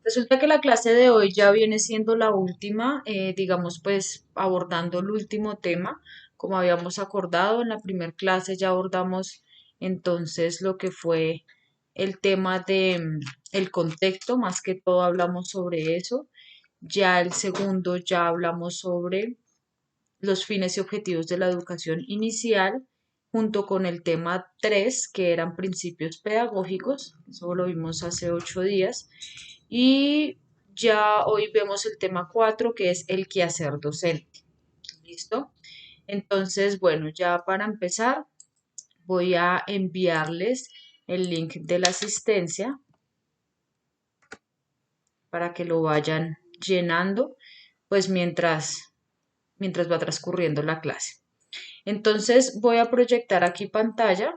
Resulta que la clase de hoy ya viene siendo la última, digamos pues abordando el último tema, como habíamos acordado en la primera clase ya abordamos entonces lo que fue el tema de el contexto, más que todo hablamos sobre eso. Ya el segundo ya hablamos sobre los fines y objetivos de la educación inicial, junto con el tema 3 que eran principios pedagógicos, eso lo vimos hace 8 días, y ya hoy vemos el tema 4 que es el quehacer docente. ¿Listo? Entonces, bueno, ya para empezar, voy a enviarles el link de la asistencia para que lo vayan llenando, pues mientras va transcurriendo la clase. Entonces voy a proyectar aquí pantalla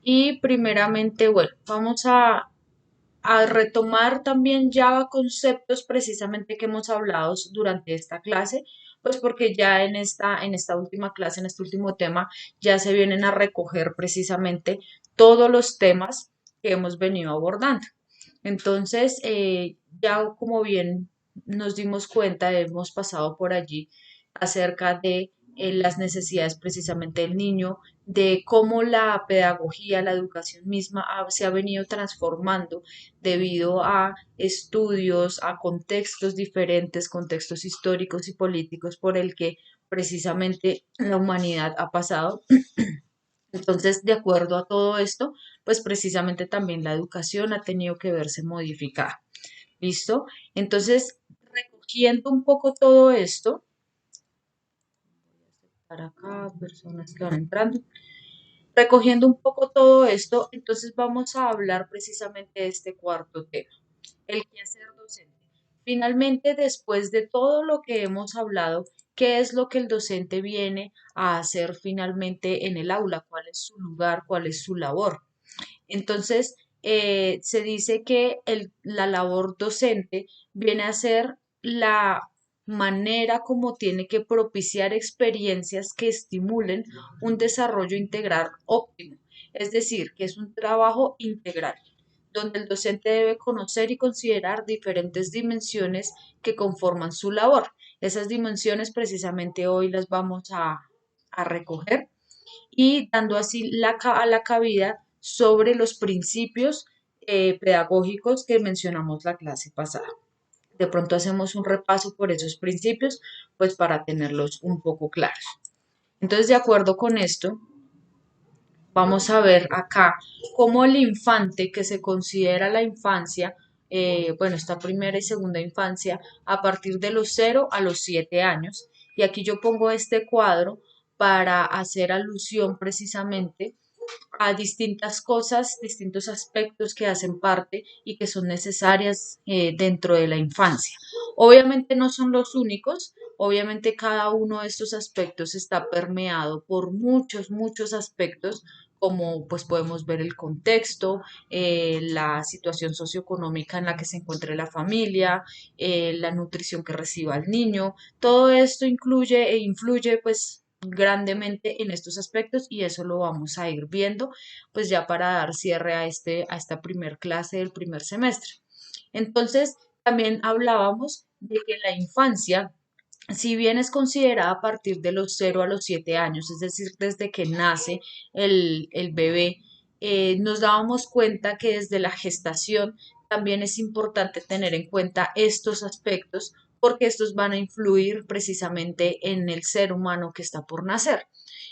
y primeramente, bueno, vamos a retomar también ya conceptos precisamente que hemos hablado durante esta clase, pues porque ya en esta última clase, en este último tema, ya se vienen a recoger precisamente todos los temas que hemos venido abordando. Entonces, ya como bien nos dimos cuenta, hemos pasado por allí acerca de las necesidades precisamente del niño, de cómo la pedagogía, la educación misma se ha venido transformando debido a estudios, a contextos diferentes, contextos históricos y políticos por el que precisamente la humanidad ha pasado. Entonces, de acuerdo a todo esto, pues precisamente también la educación ha tenido que verse modificada. ¿Listo? Entonces, recogiendo un poco todo esto, para acá, personas que van entrando, recogiendo un poco todo esto, entonces vamos a hablar precisamente de este cuarto tema, el quehacer docente. Finalmente, después de todo lo que hemos hablado, ¿qué es lo que el docente viene a hacer finalmente en el aula? ¿Cuál es su lugar? ¿Cuál es su labor? Entonces, se dice que la labor docente viene a ser la manera como tiene que propiciar experiencias que estimulen un desarrollo integral óptimo. Es decir, que es un trabajo integral, donde el docente debe conocer y considerar diferentes dimensiones que conforman su labor. Esas dimensiones precisamente hoy las vamos a recoger y dando así a la cabida sobre los principios pedagógicos que mencionamos la clase pasada. De pronto hacemos un repaso por esos principios, pues para tenerlos un poco claros. Entonces, de acuerdo con esto, vamos a ver acá cómo el infante que se considera la infancia, bueno, esta primera y segunda infancia, a partir de los 0 a los 7 años, y aquí yo pongo este cuadro para hacer alusión precisamente a distintas cosas, distintos aspectos que hacen parte y que son necesarias dentro de la infancia. Obviamente no son los únicos, obviamente cada uno de estos aspectos está permeado por muchos aspectos como pues podemos ver el contexto, la situación socioeconómica en la que se encuentre la familia, la nutrición que reciba el niño, todo esto incluye e influye pues grandemente en estos aspectos y eso lo vamos a ir viendo pues ya para dar cierre a esta primer clase del primer semestre. Entonces, también hablábamos de que la infancia, si bien es considerada a partir de los 0 a los 7 años, es decir, desde que nace el bebé, nos dábamos cuenta que desde la gestación también es importante tener en cuenta estos aspectos porque estos van a influir precisamente en el ser humano que está por nacer.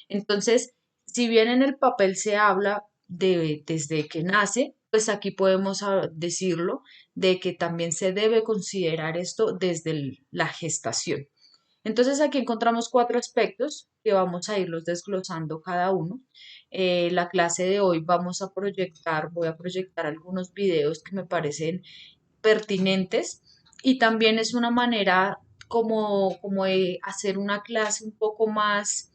Entonces, si bien en el papel se habla de desde que nace, pues aquí podemos decirlo de que también se debe considerar esto desde la gestación. Entonces aquí encontramos cuatro aspectos que vamos a irlos desglosando cada uno. La clase de hoy voy a proyectar algunos videos que me parecen pertinentes y también es una manera como de hacer una clase un poco más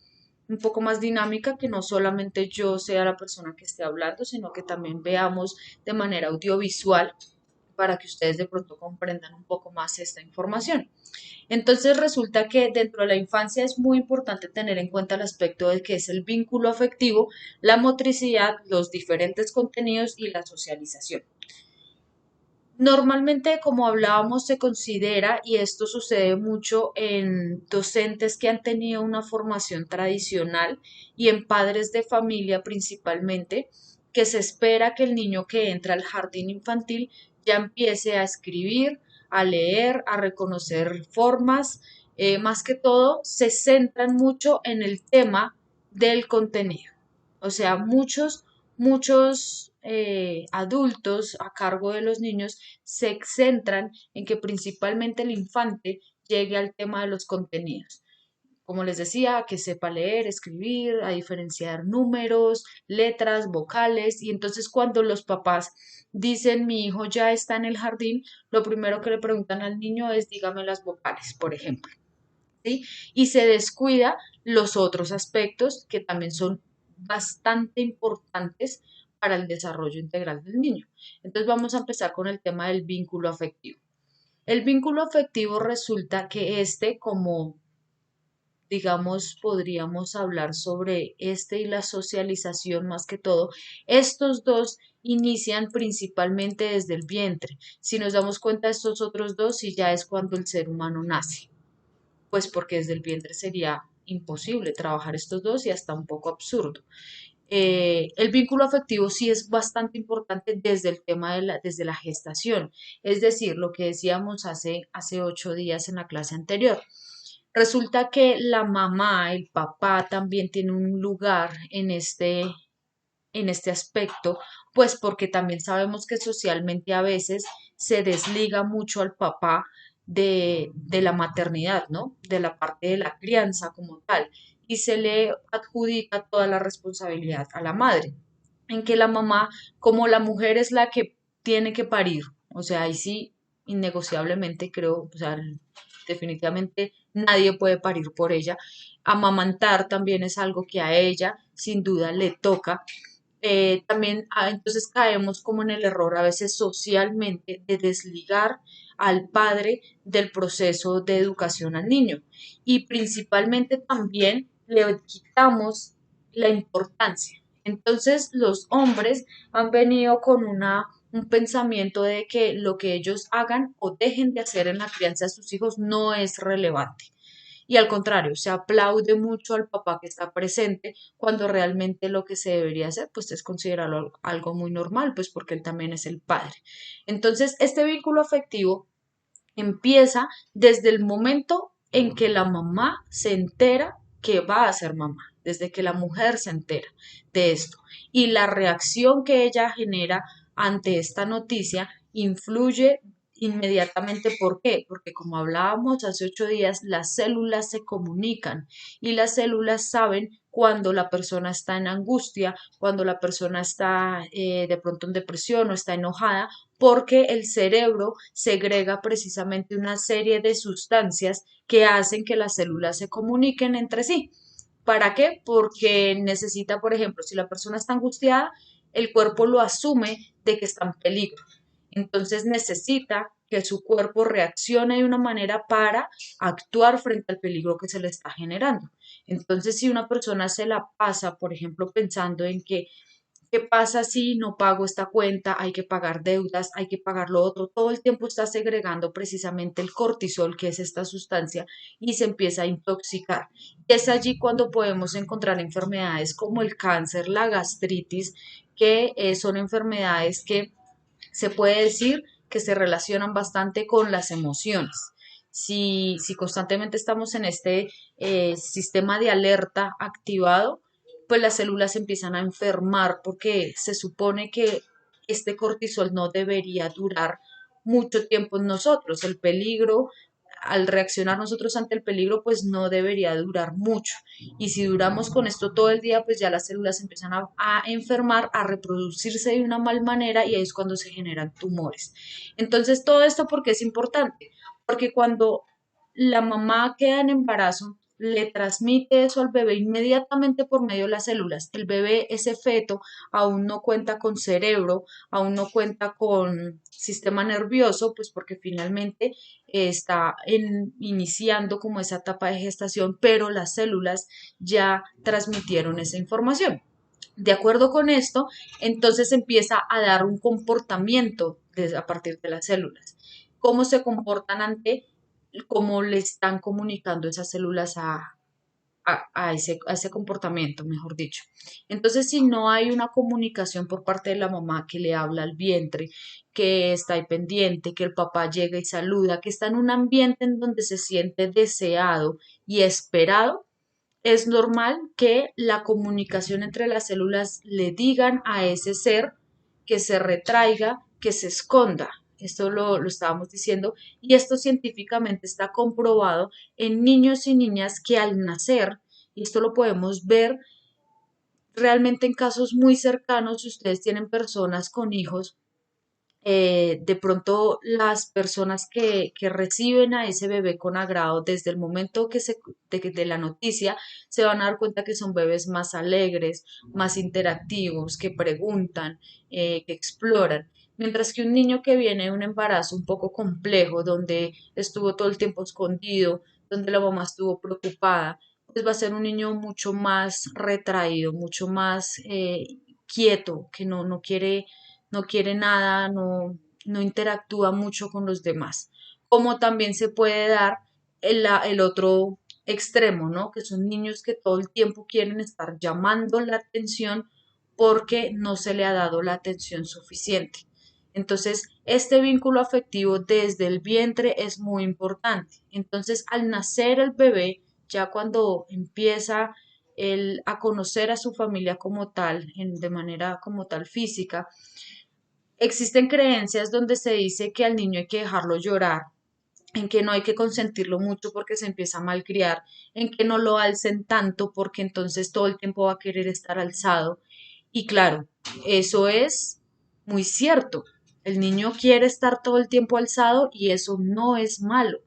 dinámica, que no solamente yo sea la persona que esté hablando, sino que también veamos de manera audiovisual para que ustedes de pronto comprendan un poco más esta información. Entonces resulta que dentro de la infancia es muy importante tener en cuenta el aspecto de que es el vínculo afectivo, la motricidad, los diferentes contenidos y la socialización. Normalmente, como hablábamos, se considera, y esto sucede mucho en docentes que han tenido una formación tradicional y en padres de familia principalmente, que se espera que el niño que entra al jardín infantil ya empiece a escribir, a leer, a reconocer formas. Más que todo, se centran mucho en el tema del contenido. O sea, muchos adultos a cargo de los niños se centran en que principalmente el infante llegue al tema de los contenidos. Como les decía, que sepa leer, escribir, a diferenciar números, letras, vocales, y entonces cuando los papás dicen mi hijo ya está en el jardín, lo primero que le preguntan al niño es dígame las vocales, por ejemplo. ¿Sí? Y se descuida los otros aspectos que también son bastante importantes para el desarrollo integral del niño. Entonces vamos a empezar con el tema del vínculo afectivo. El vínculo afectivo resulta que como digamos, podríamos hablar sobre y la socialización más que todo, estos dos inician principalmente desde el vientre. Si nos damos cuenta, estos otros dos, sí ya es cuando el ser humano nace, pues porque desde el vientre sería imposible trabajar estos dos y hasta un poco absurdo. El vínculo afectivo sí es bastante importante desde el tema desde la gestación, es decir, lo que decíamos hace 8 días en la clase anterior. Resulta que la mamá, el papá también tiene un lugar en este aspecto, pues porque también sabemos que socialmente a veces se desliga mucho al papá de la maternidad, ¿no? De la parte de la crianza como tal, y se le adjudica toda la responsabilidad a la madre, en que la mamá, como la mujer es la que tiene que parir, o sea, ahí sí, innegociablemente creo, o sea, definitivamente nadie puede parir por ella. Amamantar también es algo que a ella sin duda le toca. También entonces caemos como en el error a veces socialmente de desligar al padre del proceso de educación al niño y principalmente también le quitamos la importancia. Entonces los hombres han venido con un pensamiento de que lo que ellos hagan o dejen de hacer en la crianza de sus hijos no es relevante. Y al contrario, se aplaude mucho al papá que está presente cuando realmente lo que se debería hacer pues es considerarlo algo muy normal, pues porque él también es el padre. Entonces, este vínculo afectivo empieza desde el momento en que la mamá se entera que va a ser mamá, desde que la mujer se entera de esto. Y la reacción que ella genera ante esta noticia influye inmediatamente. ¿Por qué? Porque como hablábamos hace 8 días, las células se comunican y las células saben cuando la persona está en angustia, cuando la persona está de pronto en depresión o está enojada, porque el cerebro segrega precisamente una serie de sustancias que hacen que las células se comuniquen entre sí. ¿Para qué? Porque necesita, por ejemplo, si la persona está angustiada, el cuerpo lo asume de que está en peligro. Entonces necesita que su cuerpo reaccione de una manera para actuar frente al peligro que se le está generando. Entonces, si una persona se la pasa, por ejemplo, pensando en que ¿qué pasa si no pago esta cuenta? Hay que pagar deudas, hay que pagar lo otro. Todo el tiempo está segregando precisamente el cortisol, que es esta sustancia, y se empieza a intoxicar. Y es allí cuando podemos encontrar enfermedades como el cáncer, la gastritis, que son enfermedades que se puede decir que se relacionan bastante con las emociones. Si constantemente estamos en este sistema de alerta activado, pues las células empiezan a enfermar porque se supone que este cortisol no debería durar mucho tiempo en nosotros. El peligro, al reaccionar nosotros ante el peligro, pues no debería durar mucho. Y si duramos con esto todo el día, pues ya las células empiezan a enfermar, a reproducirse de una mal manera y ahí es cuando se generan tumores. Entonces, todo esto, ¿por qué es importante? Porque cuando la mamá queda en embarazo, le transmite eso al bebé inmediatamente por medio de las células. El bebé, ese feto, aún no cuenta con cerebro, aún no cuenta con sistema nervioso, pues porque finalmente está iniciando como esa etapa de gestación, pero las células ya transmitieron esa información. De acuerdo con esto, entonces empieza a dar un comportamiento a partir de las células. Cómo se comportan ante cómo le están comunicando esas células a ese comportamiento, mejor dicho. Entonces, si no hay una comunicación por parte de la mamá que le habla al vientre, que está ahí pendiente, que el papá llega y saluda, que está en un ambiente en donde se siente deseado y esperado, es normal que la comunicación entre las células le digan a ese ser que se retraiga, que se esconda. Esto lo estábamos diciendo y esto científicamente está comprobado en niños y niñas que al nacer, y esto lo podemos ver realmente en casos muy cercanos, si ustedes tienen personas con hijos, de pronto las personas que reciben a ese bebé con agrado desde el momento de la noticia se van a dar cuenta que son bebés más alegres, más interactivos, que preguntan, que exploran. Mientras que un niño que viene de un embarazo un poco complejo, donde estuvo todo el tiempo escondido, donde la mamá estuvo preocupada, pues va a ser un niño mucho más retraído, mucho más quieto, que no quiere nada, no interactúa mucho con los demás. Como también se puede dar el otro extremo, ¿no? Que son niños que todo el tiempo quieren estar llamando la atención porque no se le ha dado la atención suficiente. Entonces, este vínculo afectivo desde el vientre es muy importante. Entonces, al nacer el bebé, ya cuando empieza a conocer a su familia como tal, de manera como tal física, existen creencias donde se dice que al niño hay que dejarlo llorar, en que no hay que consentirlo mucho porque se empieza a malcriar, en que no lo alcen tanto porque entonces todo el tiempo va a querer estar alzado. Y claro, eso es muy cierto. El niño quiere estar todo el tiempo alzado y eso no es malo.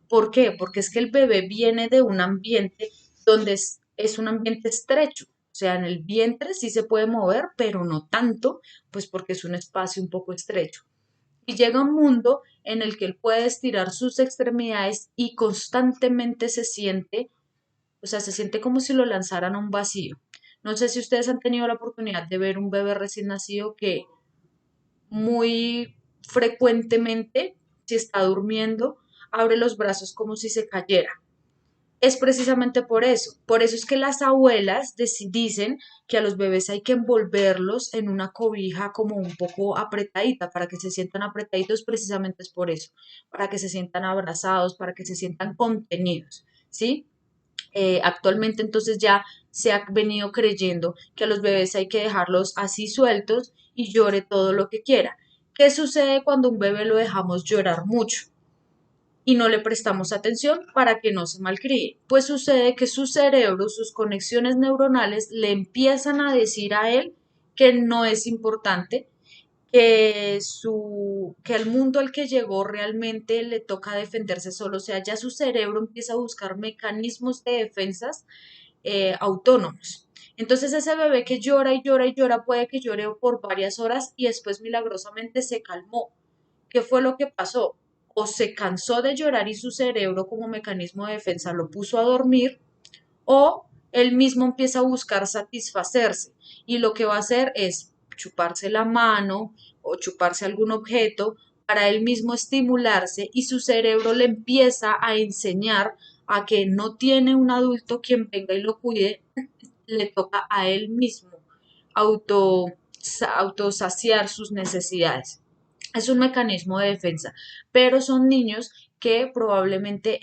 ¿Por qué? Porque es que el bebé viene de un ambiente donde es un ambiente estrecho. O sea, en el vientre sí se puede mover, pero no tanto, pues porque es un espacio un poco estrecho. Y llega un mundo en el que él puede estirar sus extremidades y constantemente se siente, o sea, se siente como si lo lanzaran a un vacío. No sé si ustedes han tenido la oportunidad de ver un bebé recién nacido que muy frecuentemente, si está durmiendo, abre los brazos como si se cayera. Es precisamente por eso. Por eso es que las abuelas dicen que a los bebés hay que envolverlos en una cobija como un poco apretadita, para que se sientan apretaditos, precisamente es por eso, para que se sientan abrazados, para que se sientan contenidos, ¿sí? Actualmente entonces ya se ha venido creyendo que a los bebés hay que dejarlos así sueltos y llore todo lo que quiera. ¿Qué sucede cuando un bebé lo dejamos llorar mucho y no le prestamos atención para que no se malcríe? Pues sucede que su cerebro, sus conexiones neuronales le empiezan a decir a él que no es importante, que el mundo al que llegó realmente le toca defenderse solo. O sea, ya su cerebro empieza a buscar mecanismos de defensas autónomos. Entonces ese bebé que llora y llora y llora puede que llore por varias horas y después milagrosamente se calmó. ¿Qué fue lo que pasó? O se cansó de llorar y su cerebro como mecanismo de defensa lo puso a dormir, o él mismo empieza a buscar satisfacerse y lo que va a hacer es chuparse la mano o chuparse algún objeto para él mismo estimularse y su cerebro le empieza a enseñar a que no tiene un adulto quien venga y lo cuide, le toca a él mismo auto, autosaciar sus necesidades. Es un mecanismo de defensa, pero son niños que probablemente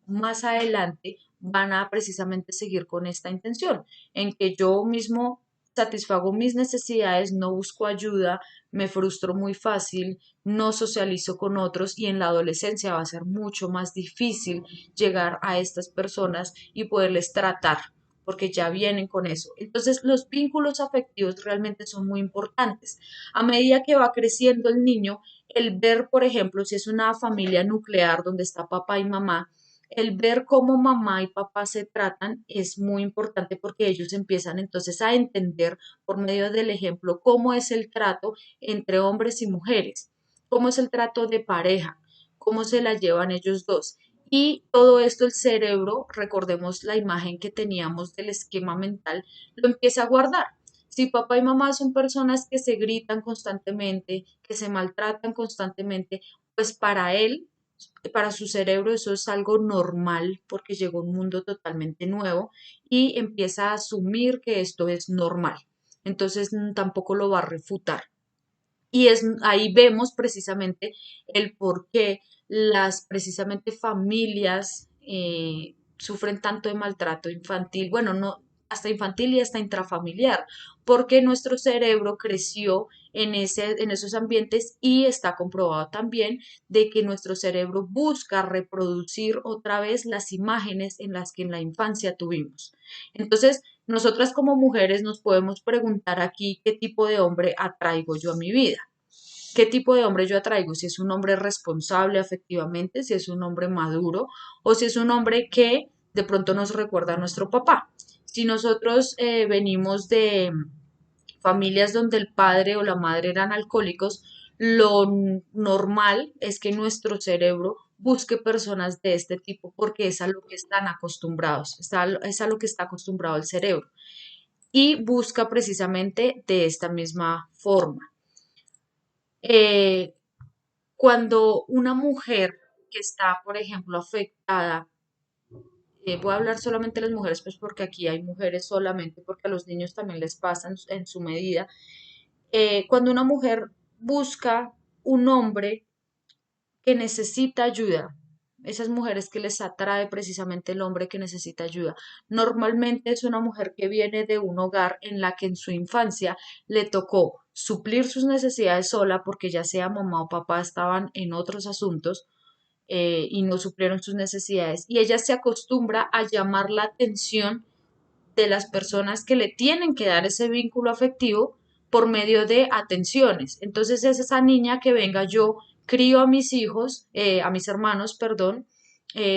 más adelante van a precisamente seguir con esta intención, en que yo mismo satisfago mis necesidades, no busco ayuda, me frustro muy fácil, no socializo con otros y en la adolescencia va a ser mucho más difícil llegar a estas personas y poderles tratar porque ya vienen con eso. Entonces, los vínculos afectivos realmente son muy importantes. A medida que va creciendo el niño, el ver, por ejemplo, si es una familia nuclear donde está papá y mamá, el ver cómo mamá y papá se tratan es muy importante porque ellos empiezan entonces a entender por medio del ejemplo cómo es el trato entre hombres y mujeres, cómo es el trato de pareja, cómo se la llevan ellos dos. Y todo esto el cerebro, recordemos la imagen que teníamos del esquema mental, lo empieza a guardar. Si papá y mamá son personas que se gritan constantemente, que se maltratan constantemente, pues para él, para su cerebro eso es algo normal porque llegó a un mundo totalmente nuevo y empieza a asumir que esto es normal. Entonces tampoco lo va a refutar. Y es, ahí vemos precisamente el por qué las precisamente familias sufren tanto de maltrato infantil, bueno, no, hasta infantil y hasta intrafamiliar, porque nuestro cerebro creció en esos ambientes y está comprobado también de que nuestro cerebro busca reproducir otra vez las imágenes en las que en la infancia tuvimos. Entonces, nosotras como mujeres nos podemos preguntar aquí qué tipo de hombre atraigo yo a mi vida. ¿Qué tipo de hombre yo atraigo? Si es un hombre responsable afectivamente, si es un hombre maduro o si es un hombre que de pronto nos recuerda a nuestro papá. Si nosotros venimos de familias donde el padre o la madre eran alcohólicos, lo normal es que nuestro cerebro busque personas de este tipo porque es a lo que están acostumbrados, es a lo que está acostumbrado el cerebro y busca precisamente de esta misma forma. Eh, Cuando una mujer que está, por ejemplo, afectada, voy a hablar solamente de las mujeres, pues porque aquí hay mujeres solamente, porque a los niños también les pasa en su medida. Cuando una mujer busca un hombre que necesita ayuda, esas mujeres que les atrae precisamente el hombre que necesita ayuda, normalmente es una mujer que viene de un hogar en la que en su infancia le tocó suplir sus necesidades sola porque ya sea mamá o papá estaban en otros asuntos y no suplieron sus necesidades y ella se acostumbra a llamar la atención de las personas que le tienen que dar ese vínculo afectivo por medio de atenciones. Entonces es esa niña que venga, yo crío a mis hijos, a mis hermanos, perdón,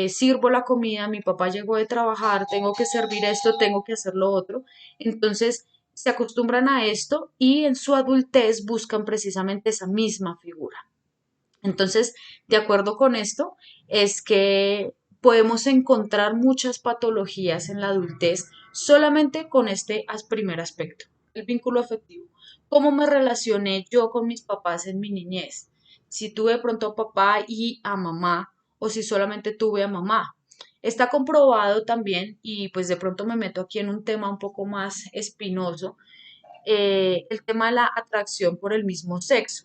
sirvo la comida, mi papá llegó de trabajar, tengo que servir esto, tengo que hacer lo otro. Entonces se acostumbran a esto y en su adultez buscan precisamente esa misma figura. Entonces, de acuerdo con esto, es que podemos encontrar muchas patologías en la adultez solamente con este primer aspecto, el vínculo afectivo. ¿Cómo me relacioné yo con mis papás en mi niñez? Si tuve de pronto a papá y a mamá o si solamente tuve a mamá. Está comprobado también, y pues de pronto me meto aquí en un tema un poco más espinoso, el tema de la atracción por el mismo sexo.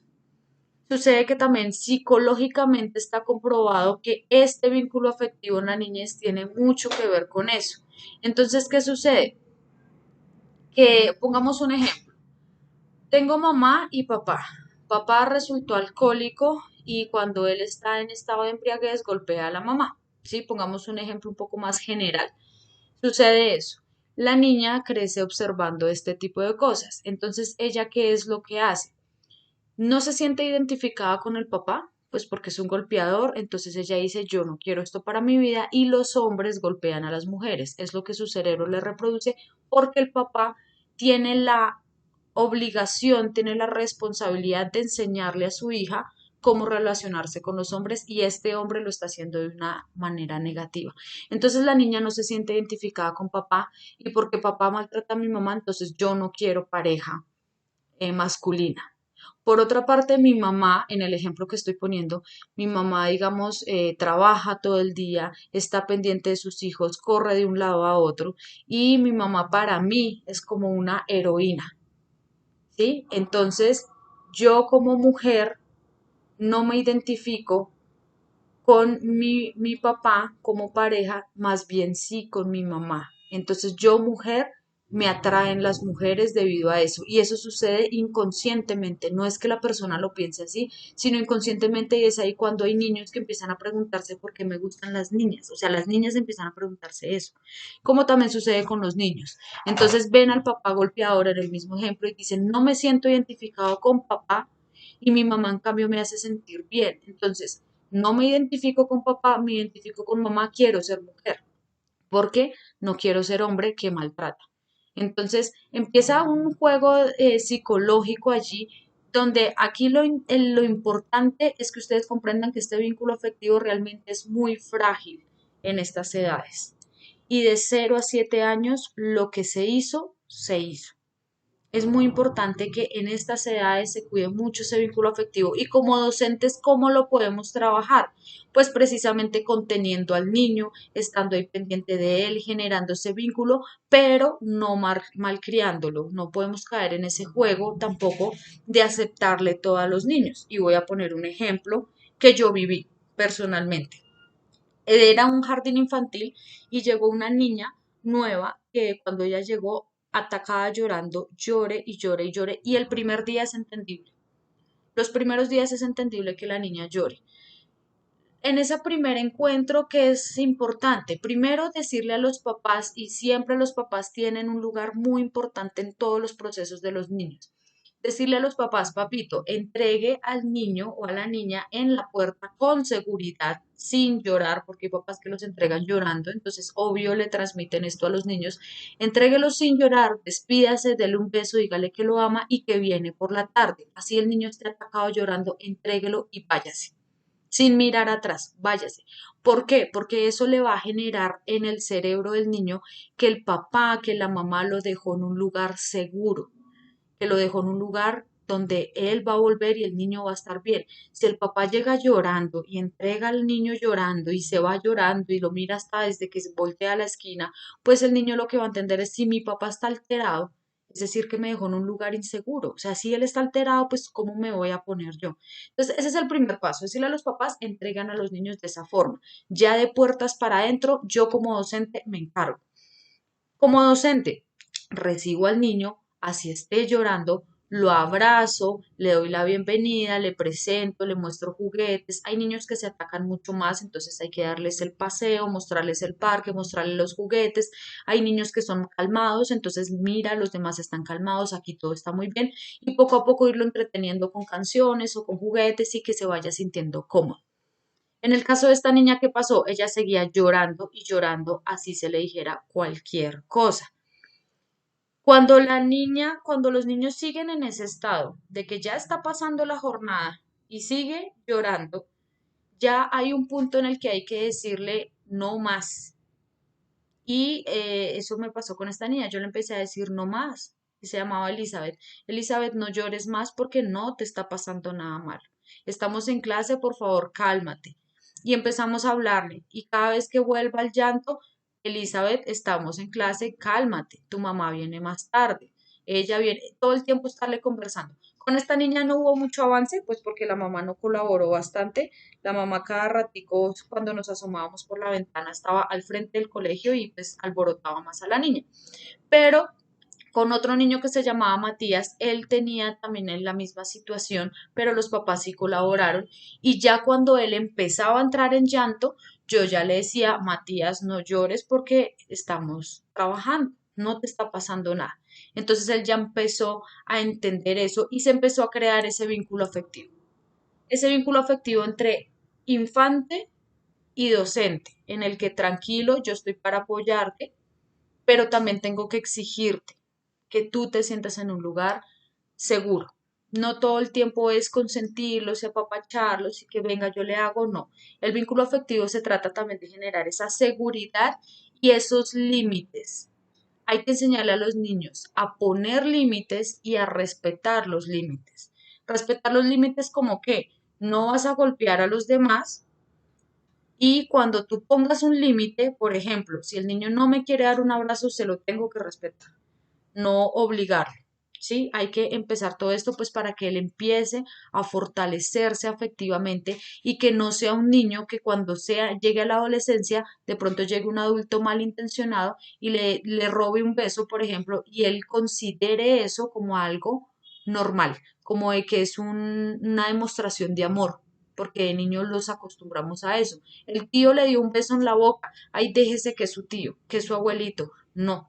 Sucede que también psicológicamente está comprobado que este vínculo afectivo en la niñez tiene mucho que ver con eso. Entonces, ¿qué sucede? Que pongamos un ejemplo. Tengo mamá y papá. Papá resultó alcohólico y cuando él está en estado de embriaguez golpea a la mamá. ¿Sí? Pongamos un ejemplo un poco más general. Sucede eso. La niña crece observando este tipo de cosas. Entonces, ¿ella qué es lo que hace? No se siente identificada con el papá, pues porque es un golpeador, entonces ella dice, yo no quiero esto para mi vida y los hombres golpean a las mujeres. Es lo que su cerebro le reproduce porque el papá tiene la obligación, tiene la responsabilidad de enseñarle a su hija cómo relacionarse con los hombres y este hombre lo está haciendo de una manera negativa. Entonces la niña no se siente identificada con papá y porque papá maltrata a mi mamá, entonces yo no quiero pareja masculina. Por otra parte, mi mamá, en el ejemplo que estoy poniendo, mi mamá, digamos, trabaja todo el día, está pendiente de sus hijos, corre de un lado a otro y mi mamá para mí es como una heroína, ¿sí? Entonces, yo como mujer no me identifico con mi papá como pareja, más bien sí con mi mamá. Entonces yo mujer me atraen las mujeres debido a eso y eso sucede inconscientemente, no es que la persona lo piense así, sino inconscientemente y es ahí cuando hay niños que empiezan a preguntarse por qué me gustan las niñas, o sea, las niñas empiezan a preguntarse eso, como también sucede con los niños. Entonces ven al papá golpeador en el mismo ejemplo y dicen, no me siento identificado con papá y mi mamá en cambio me hace sentir bien. Entonces, No me identifico con papá, me identifico con mamá, quiero ser mujer, porque no quiero ser hombre que maltrata. Entonces empieza un juego psicológico allí donde aquí lo importante es que ustedes comprendan que este vínculo afectivo realmente es muy frágil en estas edades. Y de 0 a 7 años lo que se hizo, se hizo. Es muy importante que en estas edades se cuide mucho ese vínculo afectivo y como docentes, ¿cómo lo podemos trabajar? Pues precisamente conteniendo al niño, estando ahí pendiente de él, generando ese vínculo, pero no malcriándolo. No podemos caer en ese juego tampoco de aceptarle todo a los niños. Y voy a poner un ejemplo que yo viví personalmente. Era un jardín infantil y llegó una niña nueva que cuando ella llegó atacada llorando, llore y llore y llore. Y el primer día es entendible. Los primeros días es entendible que la niña llore. En ese primer encuentro que es importante, primero decirle a los papás, y siempre los papás tienen un lugar muy importante en todos los procesos de los niños. Decirle a los papás, papito, entregue al niño o a la niña en la puerta con seguridad, sin llorar, porque hay papás que los entregan llorando, entonces obvio le transmiten esto a los niños. Entréguelo sin llorar, despídase, dele un beso, dígale que lo ama y que viene por la tarde. Así el niño esté atacado llorando, entréguelo y váyase sin mirar atrás, váyase. ¿Por qué? Porque eso le va a generar en el cerebro del niño que el papá, que la mamá lo dejó en un lugar seguro, que lo dejó en un lugar donde él va a volver y el niño va a estar bien. Si el papá llega llorando y entrega al niño llorando y se va llorando y lo mira hasta desde que se voltea a la esquina, pues el niño lo que va a entender es si mi papá está alterado, es decir, que me dejó en un lugar inseguro. O sea, si él está alterado, pues ¿cómo me voy a poner yo? Entonces, ese es el primer paso, decirle a los papás, entregan a los niños de esa forma. Ya de puertas para adentro, yo como docente me encargo. Como docente, recibo al niño, así esté llorando, lo abrazo, le doy la bienvenida, le presento, le muestro juguetes. Hay niños que se atacan mucho más, entonces hay que darles el paseo, mostrarles el parque, mostrarles los juguetes. Hay niños que son calmados, entonces mira, los demás están calmados, aquí todo está muy bien. Y poco a poco irlo entreteniendo con canciones o con juguetes y que se vaya sintiendo cómodo. En el caso de esta niña, ¿qué pasó? Ella seguía llorando y llorando, así se le dijera cualquier cosa. Cuando los niños siguen en ese estado de que ya está pasando la jornada y sigue llorando, ya hay un punto en el que hay que decirle no más. Y eso me pasó con esta niña. Yo le empecé a decir no más. Y se llamaba Elizabeth. Elizabeth, no llores más porque no te está pasando nada malo. Estamos en clase, por favor, cálmate. Y empezamos a hablarle. Y cada vez que vuelva el llanto, Elizabeth, estamos en clase, cálmate. Tu mamá viene más tarde. Ella viene, todo el tiempo estarle conversando. Con esta niña no hubo mucho avance, pues porque la mamá no colaboró bastante. La mamá cada ratico, cuando nos asomábamos por la ventana, estaba al frente del colegio y pues alborotaba más a la niña. Pero con otro niño que se llamaba Matías, él tenía también en la misma situación, pero los papás sí colaboraron. Y ya cuando él empezaba a entrar en llanto, yo ya le decía, Matías, no llores porque estamos trabajando, no te está pasando nada. Entonces él ya empezó a entender eso y se empezó a crear ese vínculo afectivo entre infante y docente, en el que tranquilo, yo estoy para apoyarte, pero también tengo que exigirte que tú te sientas en un lugar seguro. No todo el tiempo es consentirlos y apapacharlos y que venga, yo le hago, no. El vínculo afectivo se trata también de generar esa seguridad y esos límites. Hay que enseñarle a los niños a poner límites y a respetar los límites. Respetar los límites como que no vas a golpear a los demás y cuando tú pongas un límite, por ejemplo, si el niño no me quiere dar un abrazo, se lo tengo que respetar, no obligarlo. ¿Sí? Hay que empezar todo esto pues para que él empiece a fortalecerse afectivamente y que no sea un niño que cuando llegue a la adolescencia, de pronto llegue un adulto malintencionado y le robe un beso, por ejemplo, y él considere eso como algo normal, como de que es una demostración de amor, porque de niños los acostumbramos a eso. El tío le dio un beso en la boca, ahí déjese que es su tío, que es su abuelito. No,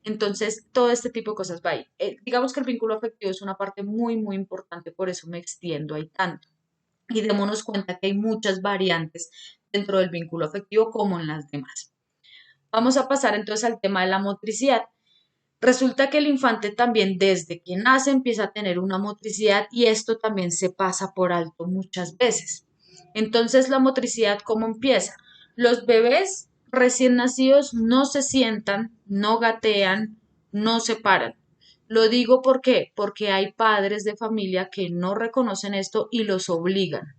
entonces, todo este tipo de cosas va ahí. Digamos que el vínculo afectivo es una parte muy, muy importante, por eso me extiendo ahí tanto. y démonos cuenta que hay muchas variantes dentro del vínculo afectivo como en las demás. Vamos a pasar entonces al tema de la motricidad. Resulta que el infante también desde que nace empieza a tener una motricidad y esto también se pasa por alto muchas veces. Entonces, la motricidad, ¿cómo empieza? Los bebés recién nacidos no se sientan, no gatean, no se paran. Lo digo ¿por qué? Porque hay padres de familia que no reconocen esto y los obligan.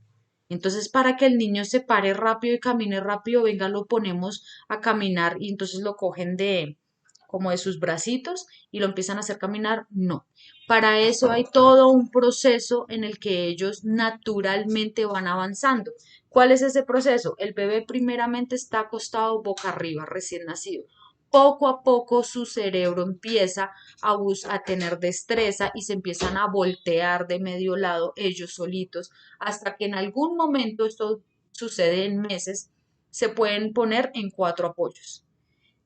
Entonces, para que el niño se pare rápido y camine rápido, venga, lo ponemos a caminar y entonces lo cogen de como de sus bracitos y lo empiezan a hacer caminar. No. Para eso hay todo un proceso en el que ellos naturalmente van avanzando. ¿Cuál es ese proceso? El bebé primeramente está acostado boca arriba, recién nacido. Poco a poco su cerebro empieza a tener destreza y se empiezan a voltear de medio lado ellos solitos hasta que en algún momento, esto sucede en meses, se pueden poner en cuatro apoyos.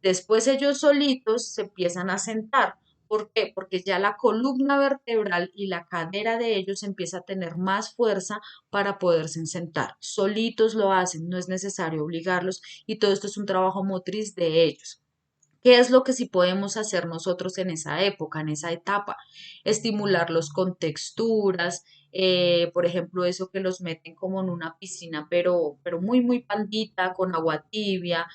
Después ellos solitos se empiezan a sentar. ¿Por qué? Porque ya la columna vertebral y la cadera de ellos empieza a tener más fuerza para poderse sentar. Solitos lo hacen, no es necesario obligarlos y todo esto es un trabajo motriz de ellos. ¿Qué es lo que sí podemos hacer nosotros en esa época, en esa etapa? Estimularlos con texturas, por ejemplo, eso que los meten como en una piscina, pero muy, muy pandita, con agua tibia,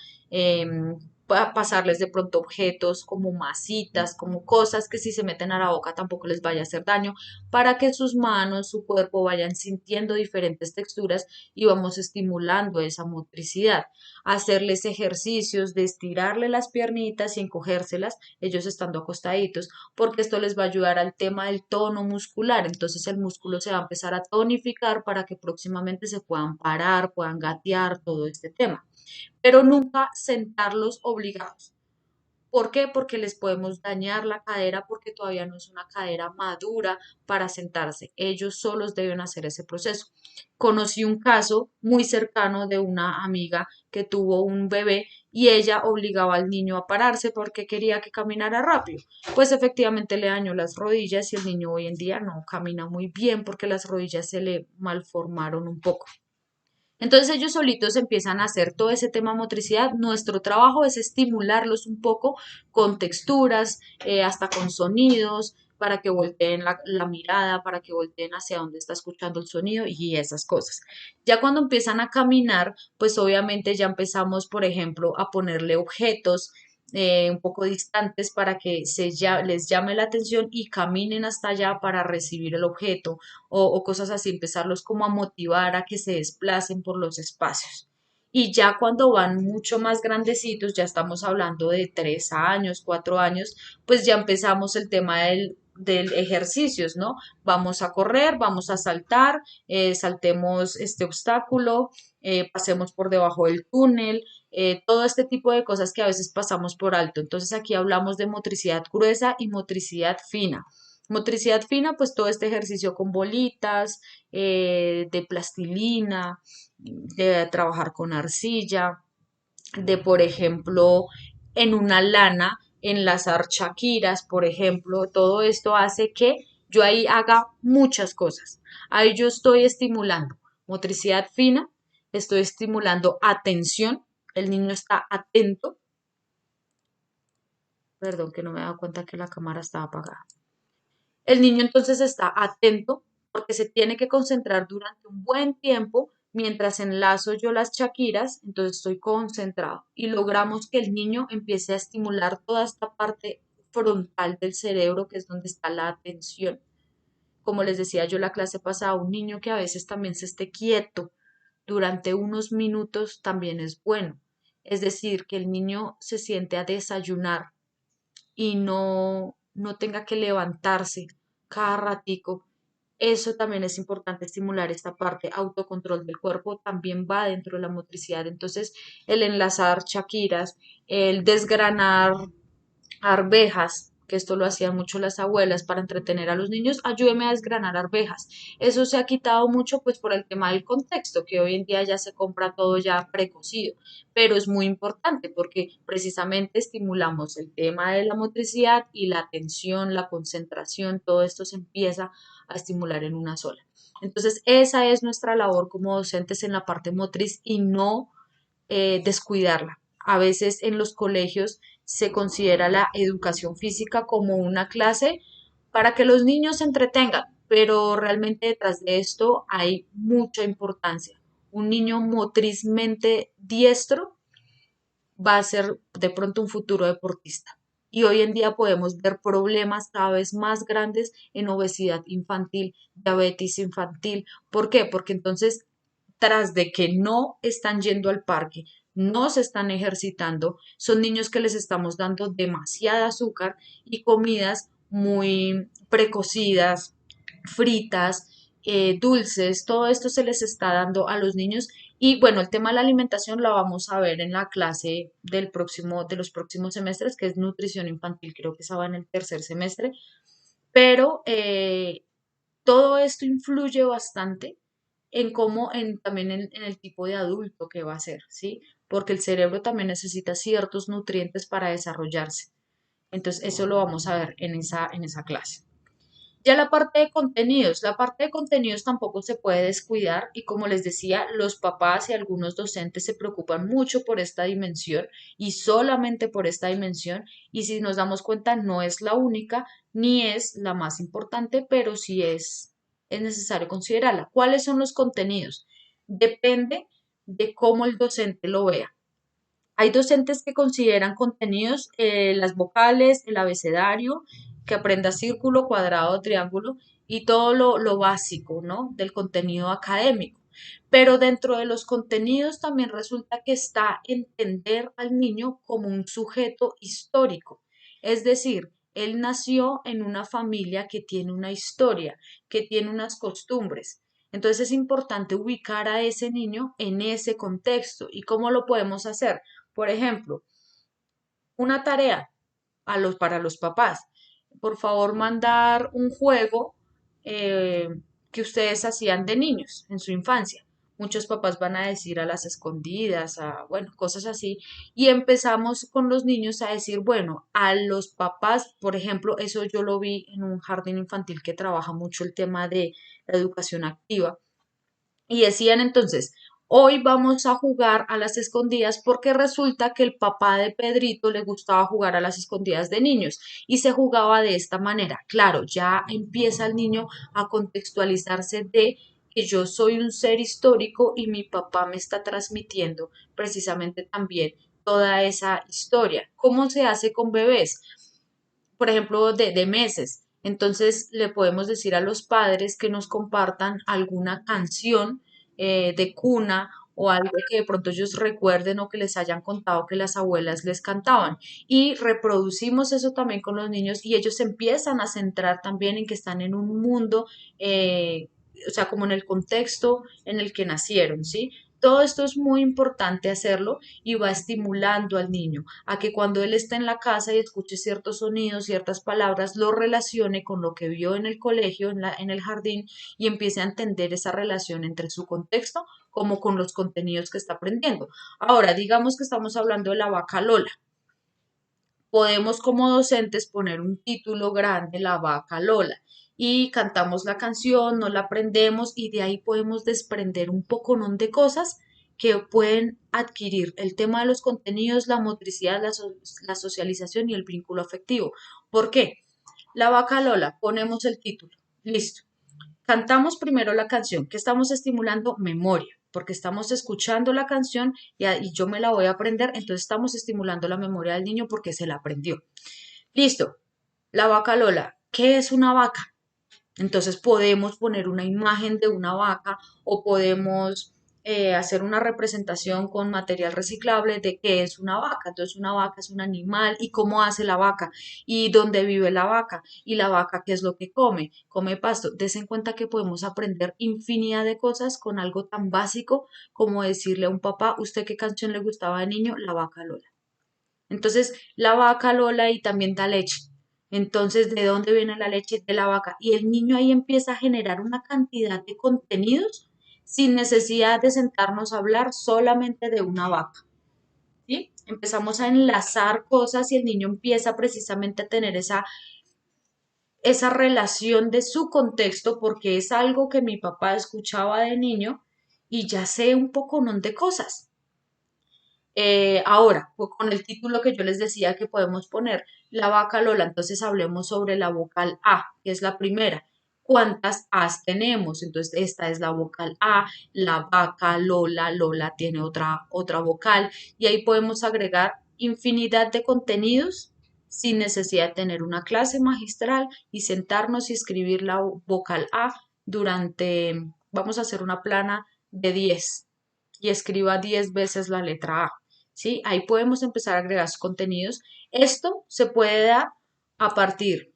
pasarles de pronto objetos como masitas, como cosas que si se meten a la boca tampoco les vaya a hacer daño, para que sus manos, su cuerpo vayan sintiendo diferentes texturas y vamos estimulando esa motricidad, hacerles ejercicios de estirarle las piernitas y encogérselas, ellos estando acostaditos, porque esto les va a ayudar al tema del tono muscular. Entonces el músculo se va a empezar a tonificar para que próximamente se puedan parar, puedan gatear, todo este tema. Pero nunca sentarlos obligados. ¿Por qué? Porque les podemos dañar la cadera porque todavía no es una cadera madura para sentarse. Ellos solos deben hacer ese proceso. Conocí un caso muy cercano de una amiga que tuvo un bebé y ella obligaba al niño a pararse porque quería que caminara rápido. Pues efectivamente le dañó las rodillas y el niño hoy en día no camina muy bien porque las rodillas se le malformaron un poco. Entonces ellos solitos empiezan a hacer todo ese tema motricidad. Nuestro trabajo es estimularlos un poco con texturas, hasta con sonidos, para que volteen la mirada, para que volteen hacia donde está escuchando el sonido y esas cosas. Ya cuando empiezan a caminar, pues obviamente ya empezamos, por ejemplo, a ponerle objetos un poco distantes para que les llame la atención y caminen hasta allá para recibir el objeto o cosas así, empezarlos como a motivar a que se desplacen por los espacios. Y ya cuando van mucho más grandecitos, ya estamos hablando de 3 años, 4 años, pues ya empezamos el tema del ejercicios, ¿no? Vamos a correr, vamos a saltar, saltemos este obstáculo, pasemos por debajo del túnel, todo este tipo de cosas que a veces pasamos por alto. Entonces aquí hablamos de motricidad gruesa y motricidad fina. Motricidad fina, pues todo este ejercicio con bolitas, de plastilina, de trabajar con arcilla, de, por ejemplo, en una lana, enlazar chaquiras, por ejemplo, todo esto hace que yo ahí haga muchas cosas. Ahí yo estoy estimulando motricidad fina, estoy estimulando atención, el niño está atento, perdón que no me he dado cuenta que la cámara estaba apagada. El niño entonces está atento porque se tiene que concentrar durante un buen tiempo mientras enlazo yo las chaquiras, entonces estoy concentrado y logramos que el niño empiece a estimular toda esta parte frontal del cerebro que es donde está la atención. Como les decía yo la clase pasada, un niño que a veces también se esté quieto durante unos minutos también es bueno. Es decir, que el niño se siente a desayunar y no tenga que levantarse cada ratico. Eso también es importante estimular esta parte, autocontrol del cuerpo también va dentro de la motricidad. Entonces, el enlazar chaquiras, el desgranar arvejas, que esto lo hacían mucho las abuelas para entretener a los niños, ayúdeme a desgranar arvejas. Eso se ha quitado mucho pues por el tema del contexto, que hoy en día ya se compra todo ya precocido, pero es muy importante porque precisamente estimulamos el tema de la motricidad y la atención, la concentración, todo esto se empieza a estimular en una sola. Entonces, esa es nuestra labor como docentes en la parte motriz y no descuidarla. A veces en los colegios se considera la educación física como una clase para que los niños se entretengan, pero realmente detrás de esto hay mucha importancia. Un niño motrizmente diestro va a ser de pronto un futuro deportista. Y hoy en día podemos ver problemas cada vez más grandes en obesidad infantil, diabetes infantil. ¿Por qué? Porque entonces, tras de que no están yendo al parque, no se están ejercitando, son niños que les estamos dando demasiada azúcar y comidas muy precocidas, fritas, dulces, todo esto se les está dando a los niños y bueno, el tema de la alimentación la vamos a ver en la clase de los próximos semestres, que es nutrición infantil, creo que esa va en el tercer semestre, pero todo esto influye bastante en cómo, también en el tipo de adulto que va a ser, ¿sí? Porque el cerebro también necesita ciertos nutrientes para desarrollarse. Entonces, eso lo vamos a ver en esa clase. Ya la parte de contenidos tampoco se puede descuidar y como les decía, los papás y algunos docentes se preocupan mucho por esta dimensión y solamente por esta dimensión y si nos damos cuenta no es la única ni es la más importante, pero sí es necesario considerarla. ¿Cuáles son los contenidos? Depende de cómo el docente lo vea. Hay docentes que consideran contenidos las vocales, el abecedario, que aprenda círculo, cuadrado, triángulo y todo lo básico, ¿no? Del contenido académico. Pero dentro de los contenidos también resulta que está entender al niño como un sujeto histórico. Es decir, él nació en una familia que tiene una historia, que tiene unas costumbres. Entonces es importante ubicar a ese niño en ese contexto. ¿Y cómo lo podemos hacer? Por ejemplo, una tarea para los papás. Por favor, mandar un juego eh, que ustedes hacían de niños en su infancia. Muchos papás van a decir a las escondidas, bueno, cosas así. Y empezamos con los niños a decir, bueno, a los papás, por ejemplo, eso yo lo vi en un jardín infantil que trabaja mucho el tema de la educación activa y decían entonces, hoy vamos a jugar a las escondidas porque resulta que el papá de Pedrito le gustaba jugar a las escondidas de niños y se jugaba de esta manera. Claro, ya empieza el niño a contextualizarse de que yo soy un ser histórico y mi papá me está transmitiendo precisamente también toda esa historia. ¿Cómo se hace con bebés? Por ejemplo, de meses. Entonces le podemos decir a los padres que nos compartan alguna canción de cuna o algo que de pronto ellos recuerden o que les hayan contado que las abuelas les cantaban. Y reproducimos eso también con los niños y ellos se empiezan a centrar también en que están en un mundo, o sea, como en el contexto en el que nacieron, ¿sí? Todo esto es muy importante hacerlo y va estimulando al niño a que cuando él esté en la casa y escuche ciertos sonidos, ciertas palabras, lo relacione con lo que vio en el colegio, en el jardín y empiece a entender esa relación entre su contexto como con los contenidos que está aprendiendo. Ahora, digamos que estamos hablando de la vaca Lola. Podemos como docentes poner un título grande, La vaca Lola, y cantamos la canción, no la aprendemos y de ahí podemos desprender un poconón de cosas que pueden adquirir el tema de los contenidos, la motricidad, la socialización y el vínculo afectivo. ¿Por qué? La vaca Lola, ponemos el título, listo. Cantamos primero la canción, que estamos estimulando memoria, porque estamos escuchando la canción y yo me la voy a aprender, entonces estamos estimulando la memoria del niño porque se la aprendió. Listo, la vaca Lola, ¿qué es una vaca? Entonces podemos poner una imagen de una vaca o podemos hacer una representación con material reciclable de qué es una vaca. Entonces una vaca es un animal y cómo hace la vaca y dónde vive la vaca y la vaca qué es lo que come, come pasto. Des en cuenta que podemos aprender infinidad de cosas con algo tan básico como decirle a un papá, ¿usted qué canción le gustaba de niño? La vaca Lola. Entonces, la vaca Lola y también da leche. Entonces, ¿de dónde viene la leche? De la vaca. Y el niño ahí empieza a generar una cantidad de contenidos sin necesidad de sentarnos a hablar solamente de una vaca. ¿Sí? Empezamos a enlazar cosas y el niño empieza precisamente a tener esa relación de su contexto porque es algo que mi papá escuchaba de niño y ya sé un poco ¿no? de cosas. Ahora, con el título que yo les decía que podemos poner la vaca Lola, entonces hablemos sobre la vocal A, que es la primera. ¿Cuántas A's tenemos? Entonces, esta es la vocal A, la vaca Lola, Lola tiene otra vocal, y ahí podemos agregar infinidad de contenidos sin necesidad de tener una clase magistral y sentarnos y escribir la vocal A durante, vamos a hacer una plana de 10 y escriba 10 veces la letra A. ¿Sí? Ahí podemos empezar a agregar sus contenidos. Esto se puede dar a partir,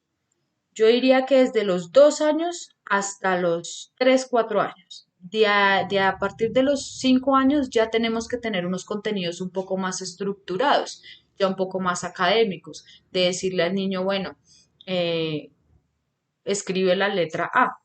yo diría que desde los 2 años hasta los 3 4 años. De a partir de los 5 años ya tenemos que tener unos contenidos un poco más estructurados, ya un poco más académicos, de decirle al niño, bueno, eh, escribe la letra A,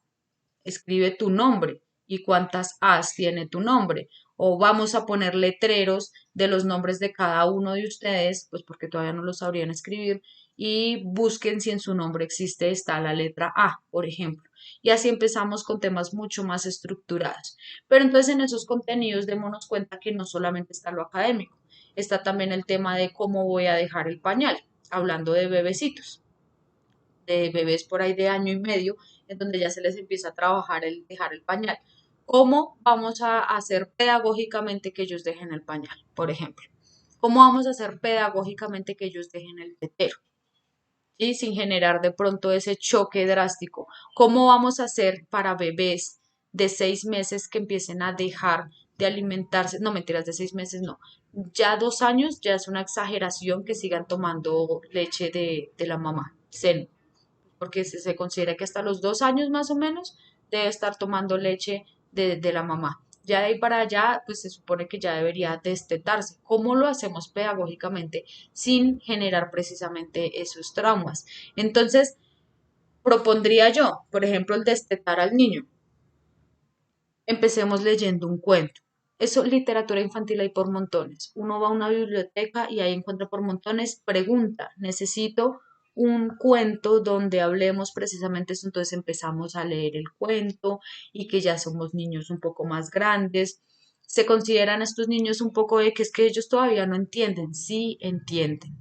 escribe tu nombre y cuántas A's tiene tu nombre. O vamos a poner letreros de los nombres de cada uno de ustedes, pues porque todavía no lo sabrían escribir, y busquen si en su nombre existe, está la letra A, por ejemplo. Y así empezamos con temas mucho más estructurados. Pero entonces en esos contenidos démonos cuenta que no solamente está lo académico, está también el tema de cómo voy a dejar el pañal, hablando de bebecitos, de bebés por ahí de año y medio, en donde ya se les empieza a trabajar el dejar el pañal. ¿Cómo vamos a hacer pedagógicamente que ellos dejen el pañal, por ejemplo? ¿Cómo vamos a hacer pedagógicamente que ellos dejen el tetero? ¿Sí? Sin generar de pronto ese choque drástico. ¿Cómo vamos a hacer para bebés de 6 meses que empiecen a dejar de alimentarse? No, mentiras, de 6 meses no. Ya 2 años ya es una exageración que sigan tomando leche de la mamá, seno, porque se considera que hasta los 2 años más o menos debe estar tomando leche de la mamá. Ya de ahí para allá, pues se supone que ya debería destetarse. ¿Cómo lo hacemos pedagógicamente sin generar precisamente esos traumas? Entonces, propondría yo, por ejemplo, el destetar al niño. Empecemos leyendo un cuento. Eso, literatura infantil hay por montones. Uno va a una biblioteca y ahí encuentra por montones, pregunta, necesito un cuento donde hablemos precisamente eso. Entonces empezamos a leer el cuento y que ya somos niños un poco más grandes. Se consideran estos niños un poco de que es que ellos todavía no entienden. Sí entienden,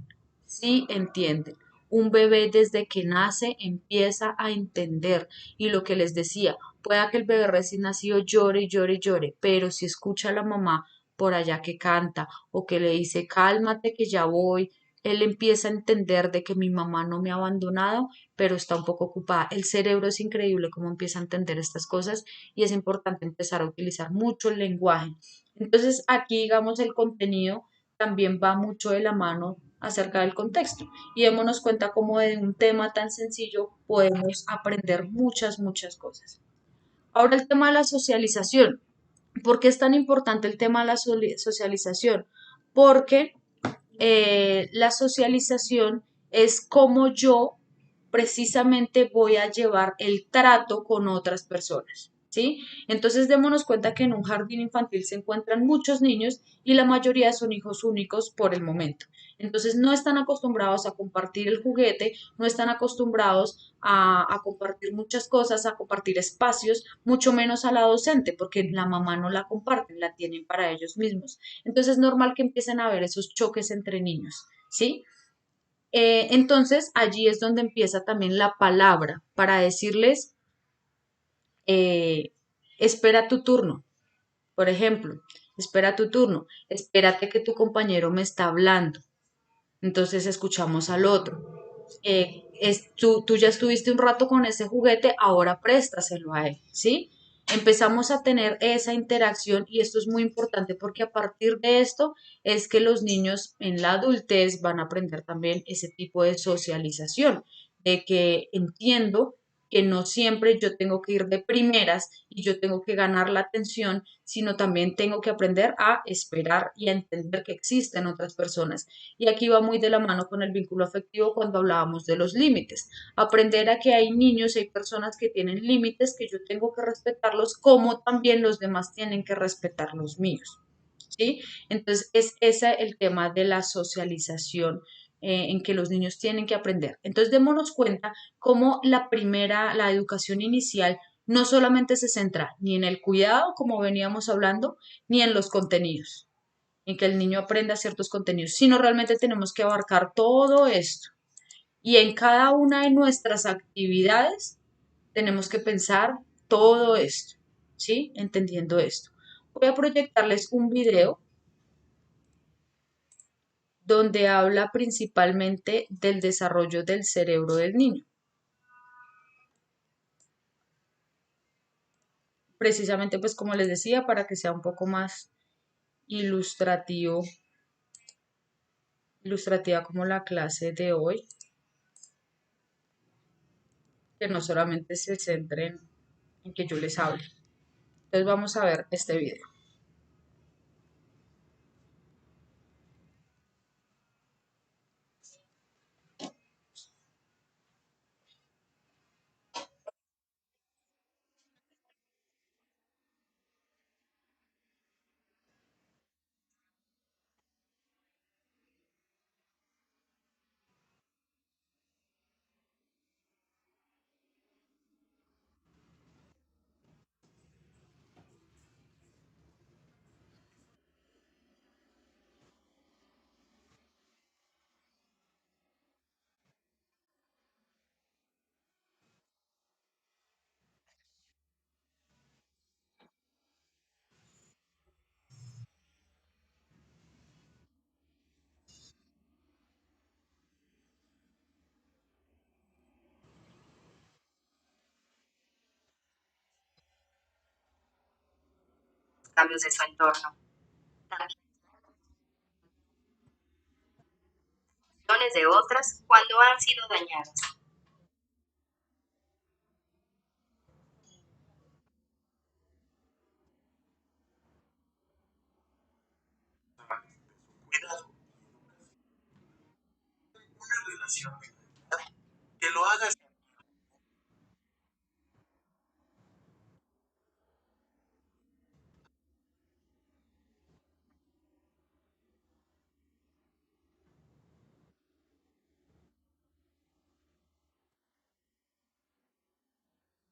sí entienden. Un bebé desde que nace empieza a entender y lo que les decía, pueda que el bebé recién nacido llore y llore y llore, pero si escucha a la mamá por allá que canta o que le dice cálmate que ya voy, él empieza a entender de que mi mamá no me ha abandonado, pero está un poco ocupada. El cerebro es increíble cómo empieza a entender estas cosas y es importante empezar a utilizar mucho el lenguaje. Entonces aquí, digamos, el contenido también va mucho de la mano acerca del contexto y démonos cuenta cómo de un tema tan sencillo podemos aprender muchas, muchas cosas. Ahora el tema de la socialización. ¿Por qué es tan importante el tema de la socialización? Porque la socialización es como yo precisamente voy a llevar el trato con otras personas. ¿Sí? Entonces démonos cuenta que en un jardín infantil se encuentran muchos niños y la mayoría son hijos únicos por el momento. Entonces no están acostumbrados a compartir el juguete, no están acostumbrados a compartir muchas cosas, a compartir espacios, mucho menos a la docente, porque la mamá no la comparten, la tienen para ellos mismos. Entonces es normal que empiecen a haber esos choques entre niños, ¿sí? Entonces allí es donde empieza también la palabra para decirles, eh, espera tu turno, por ejemplo, espera tu turno, espérate que tu compañero me está hablando. Entonces escuchamos al otro. Tú ya estuviste un rato con ese juguete, ahora préstaselo a él, ¿sí? Empezamos a tener esa interacción y esto es muy importante porque a partir de esto es que los niños en la adultez van a aprender también ese tipo de socialización, de que entiendo que no siempre yo tengo que ir de primeras y yo tengo que ganar la atención, sino también tengo que aprender a esperar y a entender que existen otras personas. Y aquí va muy de la mano con el vínculo afectivo cuando hablábamos de los límites. Aprender a que hay niños y hay personas que tienen límites que yo tengo que respetarlos, como también los demás tienen que respetar los míos. ¿Sí? Entonces, es ese el tema de la socialización en que los niños tienen que aprender. Entonces, démonos cuenta cómo la educación inicial no solamente se centra ni en el cuidado, como veníamos hablando, ni en los contenidos, en que el niño aprenda ciertos contenidos, sino realmente tenemos que abarcar todo esto. Y en cada una de nuestras actividades tenemos que pensar todo esto, ¿sí? Entendiendo esto. Voy a proyectarles un video donde habla principalmente del desarrollo del cerebro del niño. Precisamente, pues como les decía, para que sea un poco más ilustrativo, ilustrativa como la clase de hoy, que no solamente se centren en que yo les hable. Entonces vamos a ver este video. Cambios de su entorno, también de otras cuando han sido dañadas. Que lo hagas.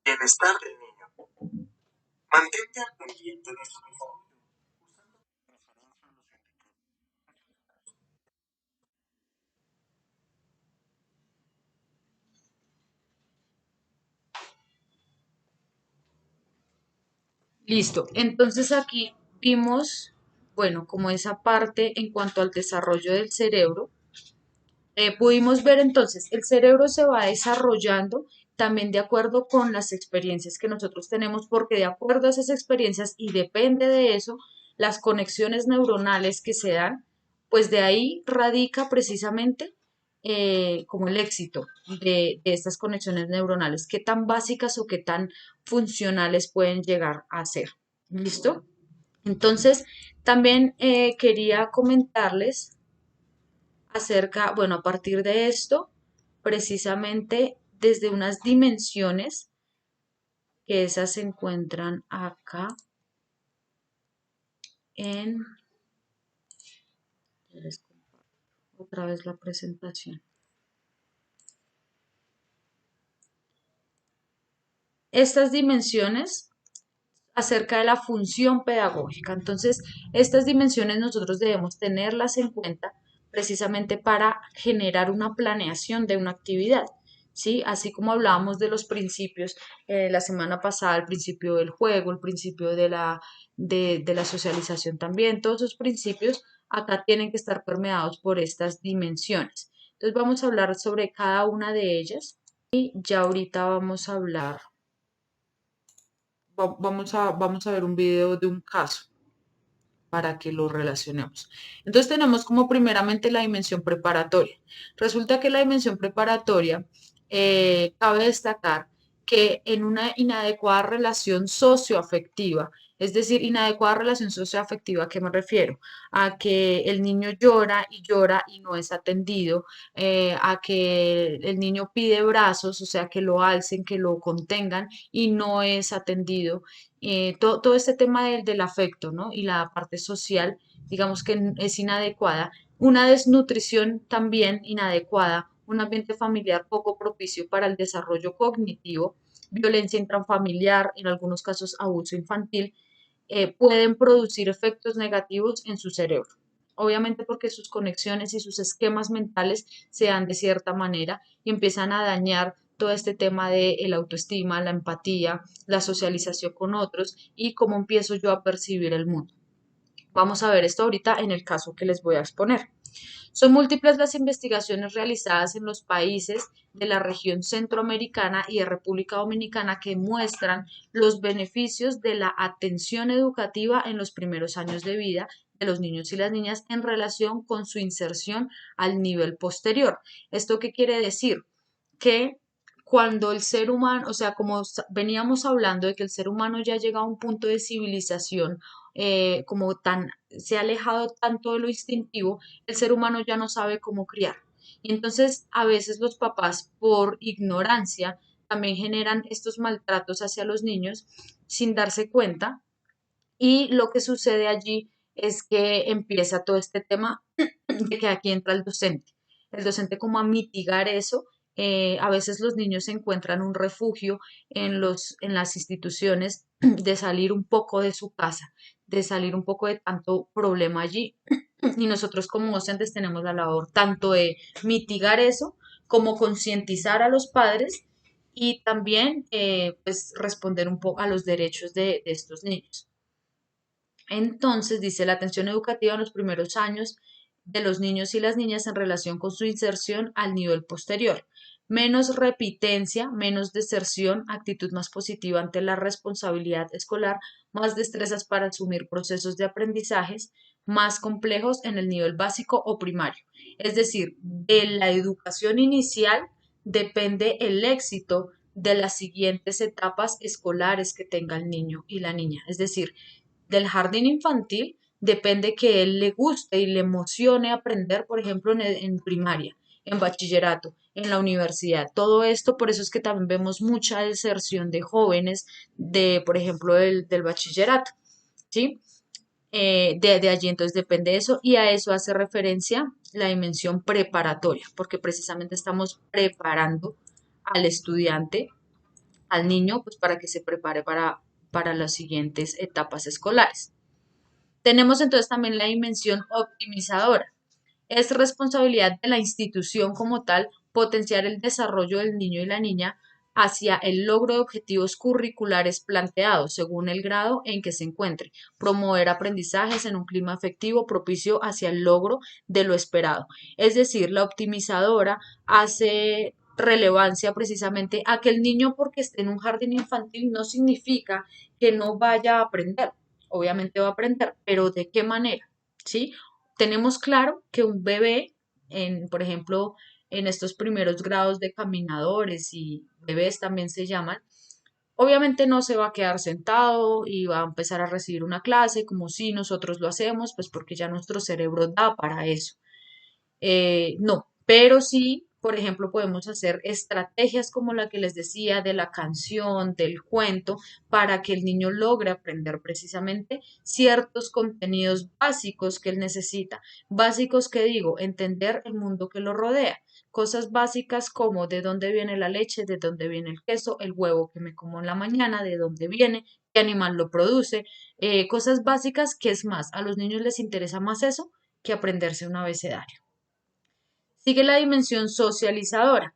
Bienestar del niño. Mantente al pendiente de su desarrollo. Listo. Entonces aquí vimos, bueno, como esa parte en cuanto al desarrollo del cerebro. Pudimos ver entonces, el cerebro se va desarrollando también de acuerdo con las experiencias que nosotros tenemos, porque de acuerdo a esas experiencias y depende de eso, las conexiones neuronales que se dan, pues de ahí radica precisamente como el éxito de estas conexiones neuronales, qué tan básicas o qué tan funcionales pueden llegar a ser. ¿Listo? Entonces, también quería comentarles acerca, bueno, a partir de esto, precisamente desde unas dimensiones que esas se encuentran acá en, otra vez la presentación. Estas dimensiones acerca de la función pedagógica. Entonces, estas dimensiones nosotros debemos tenerlas en cuenta precisamente para generar una planeación de una actividad. ¿Sí? Así como hablábamos de los principios la semana pasada, el principio del juego, el principio de la socialización también, todos esos principios acá tienen que estar permeados por estas dimensiones. Entonces vamos a hablar sobre cada una de ellas y ya ahorita vamos a hablar vamos a ver un video de un caso para que lo relacionemos. Entonces tenemos como primeramente la dimensión preparatoria. Resulta que la dimensión preparatoria, cabe destacar que en una inadecuada relación socioafectiva, es decir, inadecuada relación socioafectiva, ¿a qué me refiero? A que el niño llora y no es atendido, a que el niño pide brazos, o sea, que lo alcen, que lo contengan y no es atendido. Todo este tema del afecto, ¿no? Y la parte social, digamos que es inadecuada. Una desnutrición también inadecuada, un ambiente familiar poco propicio para el desarrollo cognitivo, violencia intrafamiliar, en algunos casos abuso infantil, pueden producir efectos negativos en su cerebro. Obviamente porque sus conexiones y sus esquemas mentales se dan de cierta manera y empiezan a dañar todo este tema de la autoestima, la empatía, la socialización con otros y cómo empiezo yo a percibir el mundo. Vamos a ver esto ahorita en el caso que les voy a exponer. Son múltiples las investigaciones realizadas en los países de la región centroamericana y de República Dominicana que muestran los beneficios de la atención educativa en los primeros años de vida de los niños y las niñas en relación con su inserción al nivel posterior. ¿Esto qué quiere decir? Que cuando el ser humano, o sea, como veníamos hablando de que el ser humano ya llega a un punto de civilización, como tan, se ha alejado tanto de lo instintivo, el ser humano ya no sabe cómo criar. Y entonces a veces los papás, por ignorancia, también generan estos maltratos hacia los niños sin darse cuenta. Y lo que sucede allí es que empieza todo este tema de que aquí entra el docente como a mitigar eso. A veces los niños encuentran un refugio en las instituciones de salir un poco de su casa, de salir un poco de tanto problema allí. Y nosotros como docentes tenemos la labor tanto de mitigar eso como concientizar a los padres y también pues responder un poco a los derechos de estos niños. Entonces, dice la atención educativa en los primeros años de los niños y las niñas en relación con su inserción al nivel posterior. Menos repitencia, menos deserción, actitud más positiva ante la responsabilidad escolar, más destrezas para asumir procesos de aprendizajes más complejos en el nivel básico o primario. Es decir, de la educación inicial depende el éxito de las siguientes etapas escolares que tenga el niño y la niña. Es decir, del jardín infantil depende que él le guste y le emocione aprender, por ejemplo, en primaria, en bachillerato, en la universidad. Todo esto, por eso es que también vemos mucha deserción de jóvenes de, por ejemplo, del bachillerato, ¿sí? De allí entonces depende eso y a eso hace referencia la dimensión preparatoria, porque precisamente estamos preparando al estudiante, al niño, pues para que se prepare para las siguientes etapas escolares. Tenemos entonces también la dimensión optimizadora. Es responsabilidad de la institución como tal potenciar el desarrollo del niño y la niña hacia el logro de objetivos curriculares planteados según el grado en que se encuentre, promover aprendizajes en un clima afectivo propicio hacia el logro de lo esperado. Es decir, la optimizadora hace relevancia precisamente a que el niño porque esté en un jardín infantil no significa que no vaya a aprender. Obviamente va a aprender, pero ¿de qué manera? ¿Sí? Tenemos claro que un bebé, por ejemplo, en estos primeros grados de caminadores y bebés también se llaman, obviamente no se va a quedar sentado y va a empezar a recibir una clase como si nosotros lo hacemos, pues porque ya nuestro cerebro da para eso. No, pero sí, por ejemplo, podemos hacer estrategias como la que les decía de la canción, del cuento, para que el niño logre aprender precisamente ciertos contenidos básicos que él necesita. Básicos que digo, entender el mundo que lo rodea. Cosas básicas como de dónde viene la leche, de dónde viene el queso, el huevo que me como en la mañana, de dónde viene, qué animal lo produce. Cosas básicas que es más, a los niños les interesa más eso que aprenderse un abecedario. Sigue la dimensión socializadora.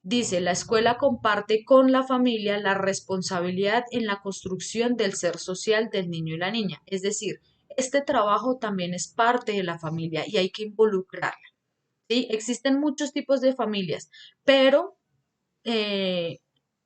Dice, la escuela comparte con la familia la responsabilidad en la construcción del ser social del niño y la niña. Es decir, este trabajo también es parte de la familia y hay que involucrarla. ¿Sí? Existen muchos tipos de familias, pero eh,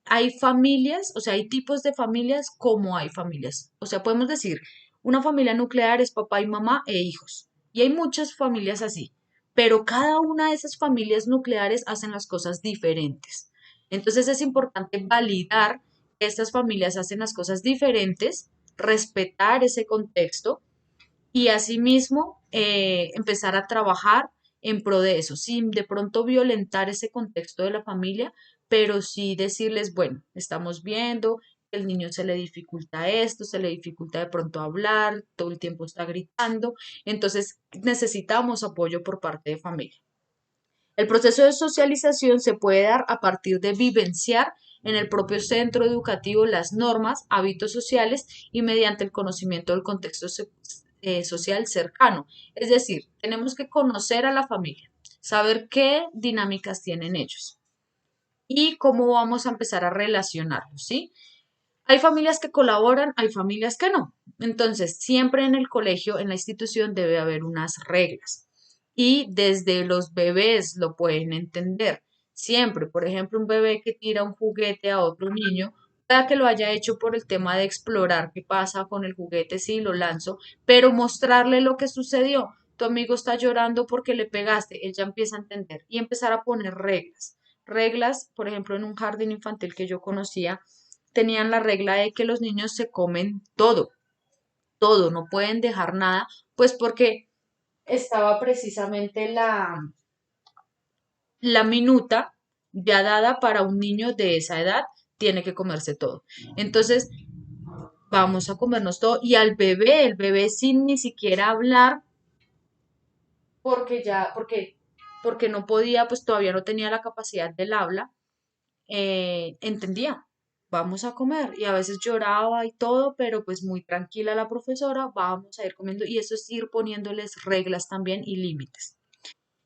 hay familias, o sea, hay tipos de familias como hay familias. O sea, podemos decir, una familia nuclear es papá y mamá e hijos. Y hay muchas familias así, pero cada una de esas familias nucleares hacen las cosas diferentes. Entonces es importante validar que estas familias hacen las cosas diferentes, respetar ese contexto y asimismo empezar a trabajar en pro de eso, sin de pronto violentar ese contexto de la familia, pero sí decirles, bueno, estamos viendo que el niño se le dificulta esto, se le dificulta de pronto hablar, todo el tiempo está gritando, entonces necesitamos apoyo por parte de familia. El proceso de socialización se puede dar a partir de vivenciar en el propio centro educativo las normas, hábitos sociales y mediante el conocimiento del contexto social cercano. Es decir, tenemos que conocer a la familia, saber qué dinámicas tienen ellos y cómo vamos a empezar a relacionarlos, ¿sí? Hay familias que colaboran, hay familias que no. Entonces, siempre en el colegio, en la institución, debe haber unas reglas. Y desde los bebés lo pueden entender. Siempre, por ejemplo, un bebé que tira un juguete a otro niño, pueda que lo haya hecho por el tema de explorar qué pasa con el juguete si lo lanzo, pero mostrarle lo que sucedió. Tu amigo está llorando porque le pegaste, él ya empieza a entender y empezar a poner reglas. Reglas, por ejemplo, en un jardín infantil que yo conocía, tenían la regla de que los niños se comen todo, todo, no pueden dejar nada, pues porque estaba precisamente la minuta ya dada para un niño de esa edad, tiene que comerse todo. Entonces, vamos a comernos todo y al bebé, el bebé sin ni siquiera hablar, porque no podía, pues todavía no tenía la capacidad del habla, entendía, vamos a comer. Y a veces lloraba y todo, pero pues muy tranquila la profesora, vamos a ir comiendo. Y eso es ir poniéndoles reglas también y límites.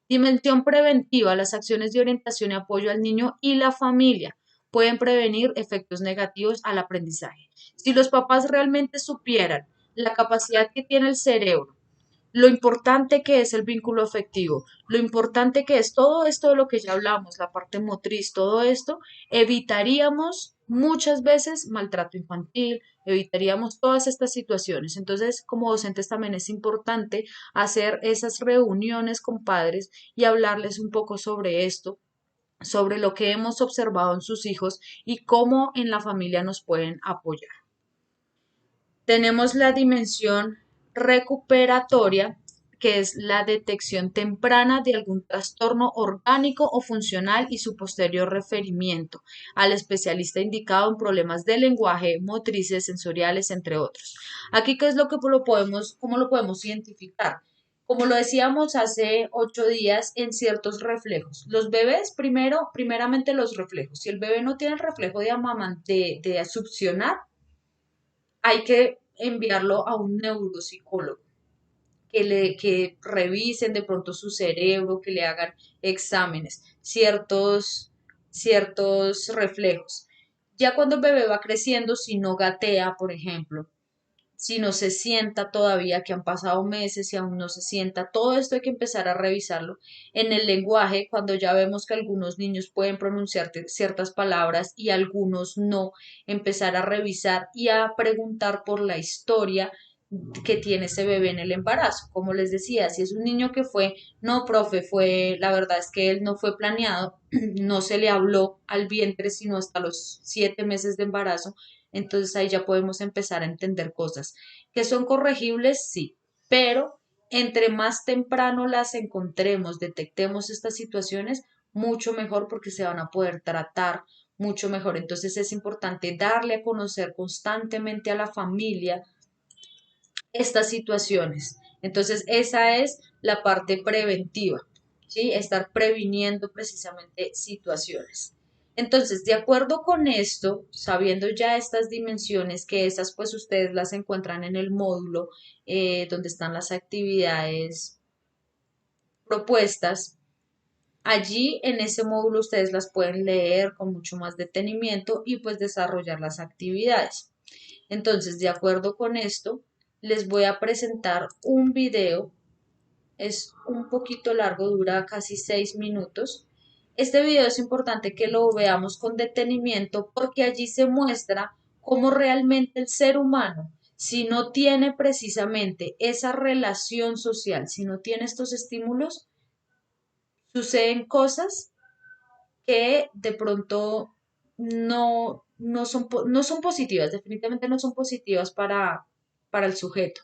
Dimensión preventiva, las acciones de orientación y apoyo al niño y la familia pueden prevenir efectos negativos al aprendizaje. Si los papás realmente supieran la capacidad que tiene el cerebro, lo importante que es el vínculo afectivo, lo importante que es todo esto de lo que ya hablamos, la parte motriz, todo esto, evitaríamos muchas veces maltrato infantil, evitaríamos todas estas situaciones. Entonces, como docentes también es importante hacer esas reuniones con padres y hablarles un poco sobre esto, sobre lo que hemos observado en sus hijos y cómo en la familia nos pueden apoyar. Tenemos la dimensión recuperatoria, que es la detección temprana de algún trastorno orgánico o funcional y su posterior referimiento al especialista indicado en problemas de lenguaje, motrices, sensoriales, entre otros. Aquí, ¿qué es lo que cómo lo podemos identificar? Como lo decíamos hace 8 días, en ciertos reflejos. Los bebés, primeramente los reflejos. Si el bebé no tiene el reflejo de succionar, hay que enviarlo a un neuropsicólogo que revisen de pronto su cerebro, que le hagan exámenes, ciertos reflejos. Ya cuando el bebé va creciendo, si no gatea, por ejemplo, si no se sienta todavía, que han pasado meses y aún no se sienta, todo esto hay que empezar a revisarlo. En el lenguaje, cuando ya vemos que algunos niños pueden pronunciar ciertas palabras y algunos no, empezar a revisar y a preguntar por la historia que tiene ese bebé en el embarazo. Como les decía, si es un niño que fue, no, profe, la verdad es que él no fue planeado, no se le habló al vientre sino hasta los 7 meses de embarazo, entonces ahí ya podemos empezar a entender cosas que son corregibles, sí, pero entre más temprano las encontremos, detectemos estas situaciones, mucho mejor porque se van a poder tratar mucho mejor. Entonces es importante darle a conocer constantemente a la familia estas situaciones. Entonces, esa es la parte preventiva, ¿sí? Estar previniendo precisamente situaciones. Entonces, de acuerdo con esto, sabiendo ya estas dimensiones, que esas pues ustedes las encuentran en el módulo donde están las actividades propuestas, allí en ese módulo ustedes las pueden leer con mucho más detenimiento y pues desarrollar las actividades. Entonces, de acuerdo con esto, les voy a presentar un video. Es un poquito largo, dura casi 6 minutos. Este video es importante que lo veamos con detenimiento porque allí se muestra cómo realmente el ser humano, si no tiene precisamente esa relación social, si no tiene estos estímulos, suceden cosas que de pronto no son positivas, definitivamente no son positivas para el sujeto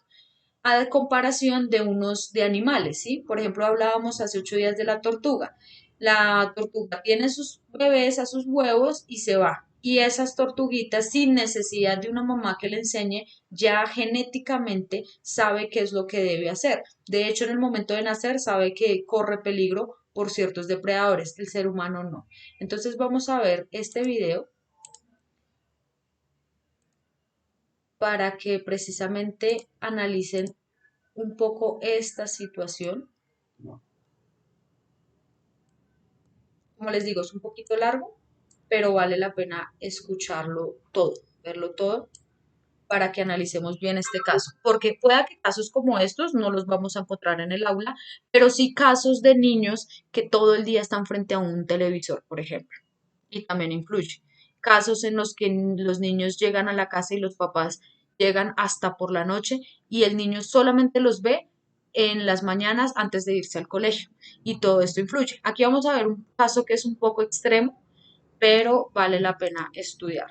a comparación de unos de animales, ¿sí? Por ejemplo, hablábamos hace 8 días de la tortuga. La tortuga tiene sus bebés a sus huevos y se va. Y esas tortuguitas, sin necesidad de una mamá que le enseñe, ya genéticamente sabe qué es lo que debe hacer. De hecho, en el momento de nacer sabe que corre peligro por ciertos depredadores. El ser humano no. Entonces vamos a ver este video para que precisamente analicen un poco esta situación. Como les digo, es un poquito largo, pero vale la pena escucharlo todo, verlo todo, para que analicemos bien este caso. Porque pueda que casos como estos no los vamos a encontrar en el aula, pero sí casos de niños que todo el día están frente a un televisor, por ejemplo, y también influye. Casos en los que los niños llegan a la casa y los papás llegan hasta por la noche y el niño solamente los ve en las mañanas antes de irse al colegio y todo esto influye. Aquí vamos a ver un caso que es un poco extremo, pero vale la pena estudiar.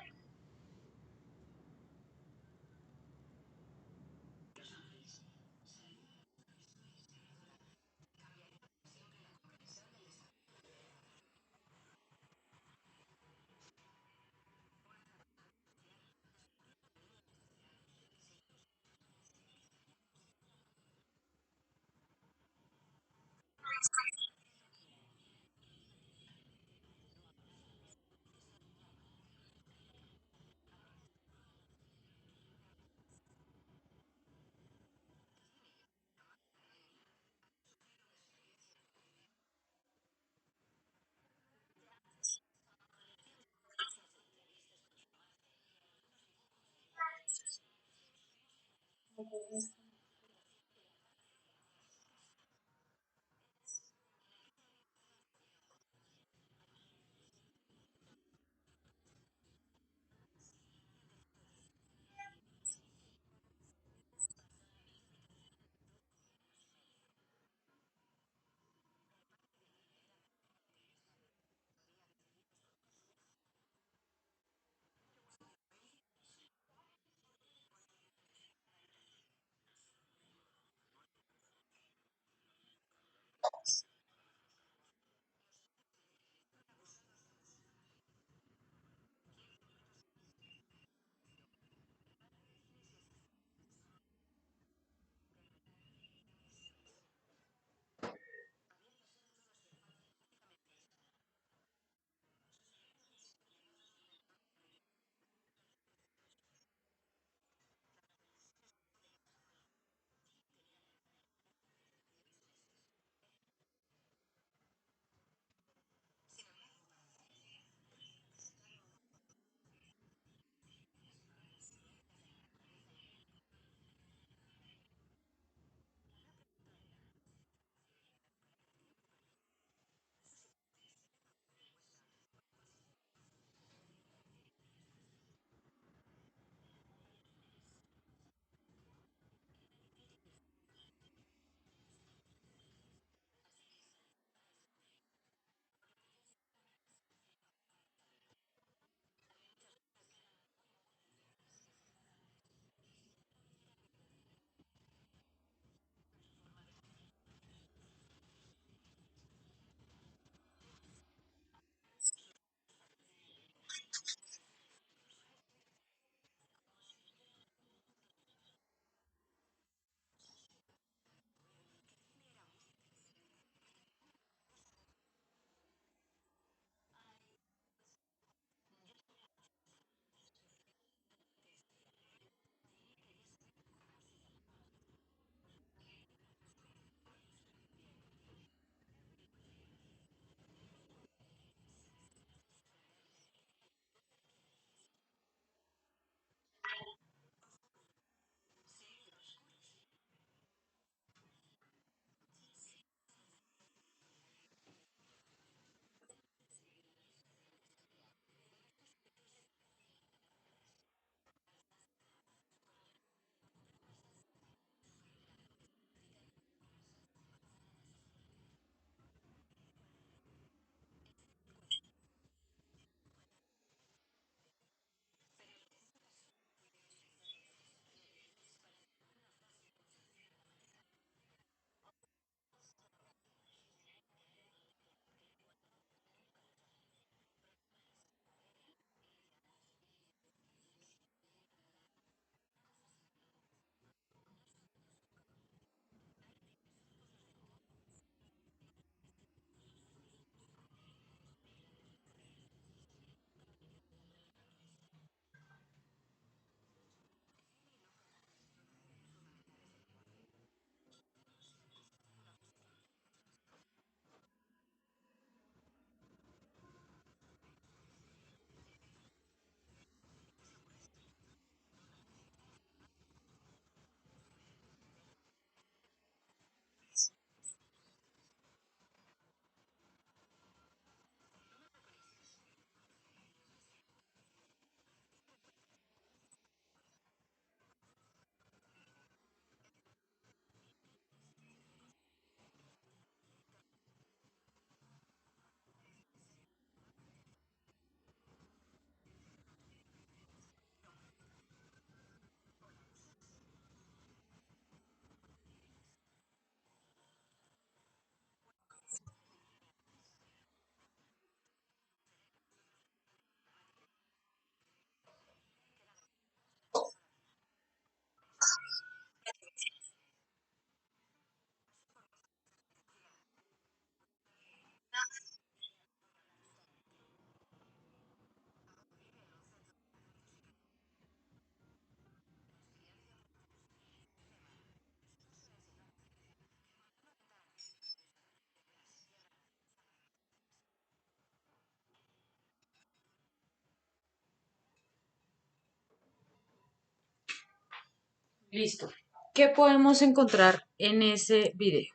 Listo. ¿Qué podemos encontrar en ese video?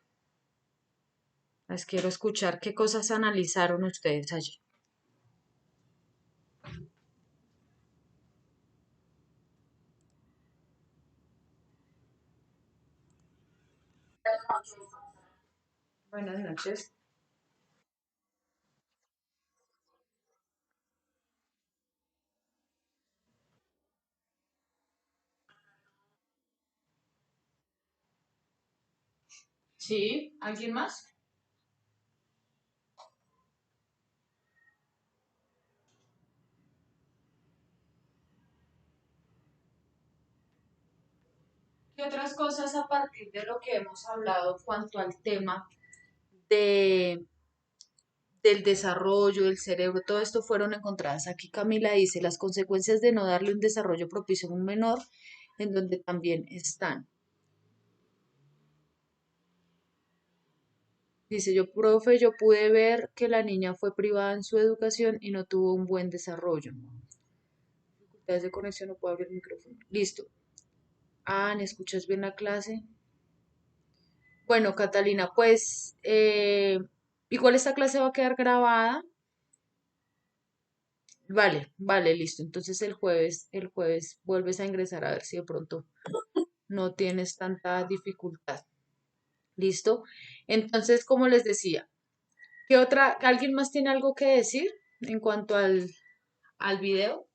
Les quiero escuchar qué cosas analizaron ustedes allí. Buenas noches. ¿Sí? ¿Alguien más? ¿Qué otras cosas a partir de lo que hemos hablado cuanto al tema de, del desarrollo del cerebro, todo esto fueron encontradas? Aquí Camila dice las consecuencias de no darle un desarrollo propicio a un menor, en donde también están. Dice yo, profe, yo pude ver que la niña fue privada en su educación y no tuvo un buen desarrollo. Dificultades de conexión, no puedo abrir el micrófono. Listo. Ah, ¿me escuchas bien la clase? Bueno, Catalina, pues igual esta clase va a quedar grabada. Vale, vale, listo. Entonces el jueves vuelves a ingresar a ver si de pronto no tienes tanta dificultad. ¿Listo? Entonces, como les decía, ¿qué otra, alguien más tiene algo que decir en cuanto al video?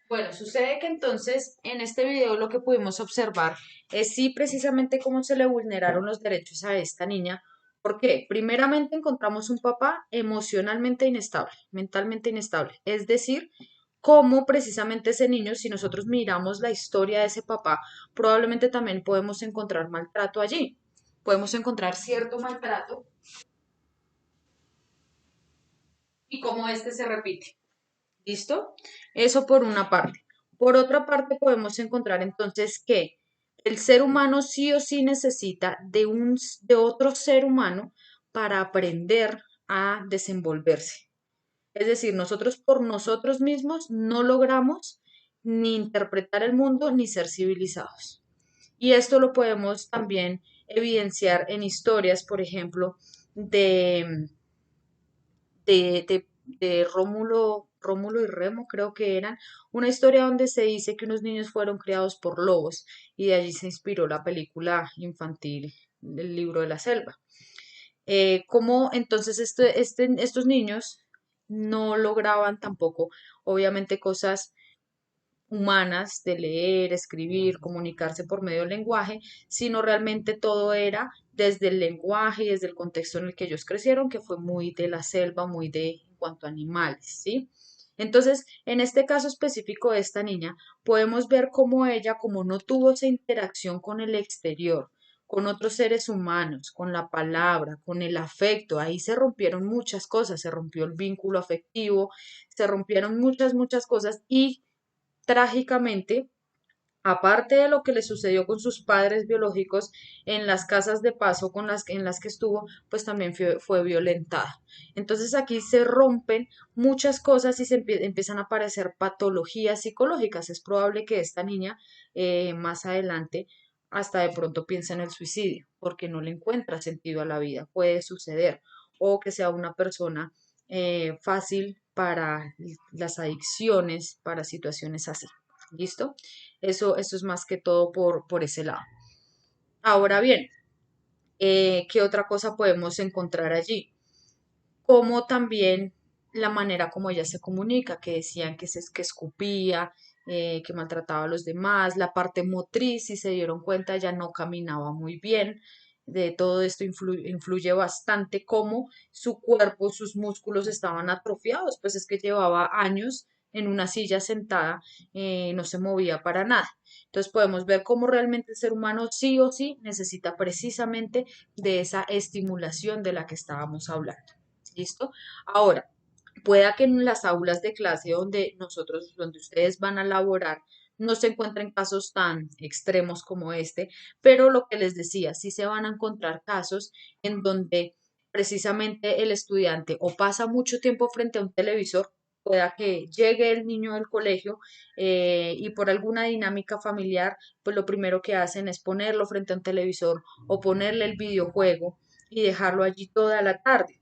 Bueno, sucede que entonces en este video lo que pudimos observar es sí precisamente cómo se le vulneraron los derechos a esta niña. ¿Por qué? Primeramente encontramos un papá emocionalmente inestable, mentalmente inestable. Es decir, cómo precisamente ese niño, si nosotros miramos la historia de ese papá, probablemente también podemos encontrar maltrato allí. Podemos encontrar cierto maltrato y cómo este se repite. ¿Listo? Eso por una parte. Por otra parte, podemos encontrar entonces que el ser humano sí o sí necesita de otro ser humano para aprender a desenvolverse. Es decir, nosotros por nosotros mismos no logramos ni interpretar el mundo ni ser civilizados. Y esto lo podemos también evidenciar en historias, por ejemplo, de de Rómulo y Remo, creo que eran, una historia donde se dice que unos niños fueron criados por lobos y de allí se inspiró la película infantil del libro de la selva. Cómo entonces estos niños no lograban tampoco, obviamente, cosas humanas de leer, escribir, comunicarse por medio del lenguaje, sino realmente todo era desde el lenguaje y desde el contexto en el que ellos crecieron, que fue muy de la selva, muy de en cuanto a animales, ¿sí? Entonces, en este caso específico de esta niña, podemos ver cómo ella, como no tuvo esa interacción con el exterior, con otros seres humanos, con la palabra, con el afecto, ahí se rompieron muchas cosas, se rompió el vínculo afectivo, se rompieron muchas cosas y trágicamente, aparte de lo que le sucedió con sus padres biológicos en las casas de paso en las que estuvo, pues también fue violentada. Entonces aquí se rompen muchas cosas y empiezan a aparecer patologías psicológicas. Es probable que esta niña más adelante hasta de pronto piense en el suicidio porque no le encuentra sentido a la vida. Puede suceder. O que sea una persona fácil para las adicciones, para situaciones así. ¿Listo? Eso es más que todo por ese lado. Ahora bien, ¿qué otra cosa podemos encontrar allí? Como también la manera como ella se comunica, que decían que escupía, que maltrataba a los demás, la parte motriz, si se dieron cuenta, ya no caminaba muy bien. De todo esto influye bastante cómo su cuerpo, sus músculos estaban atrofiados, pues es que llevaba años en una silla sentada, no se movía para nada. Entonces podemos ver cómo realmente el ser humano sí o sí necesita precisamente de esa estimulación de la que estábamos hablando. ¿Listo? Ahora, pueda que en las aulas de clase donde ustedes van a laborar, No se encuentran casos tan extremos como este, pero lo que les decía, sí se van a encontrar casos en donde precisamente el estudiante o pasa mucho tiempo frente a un televisor, pueda que llegue el niño del colegio y por alguna dinámica familiar, pues lo primero que hacen es ponerlo frente a un televisor o ponerle el videojuego y dejarlo allí toda la tarde.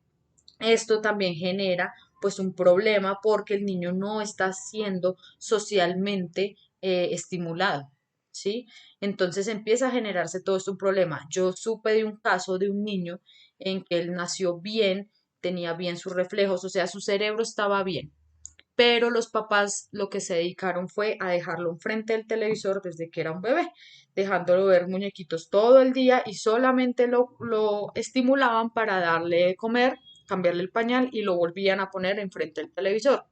Esto también genera pues un problema porque el niño no está siendo socialmente estimulado, ¿sí? Entonces empieza a generarse todo esto un problema. Yo supe de un caso de un niño en que él nació bien, tenía bien sus reflejos, o sea, su cerebro estaba bien, pero los papás lo que se dedicaron fue a dejarlo enfrente del televisor desde que era un bebé, dejándolo ver muñequitos todo el día y solamente lo estimulaban para darle de comer, cambiarle el pañal y lo volvían a poner enfrente del televisor.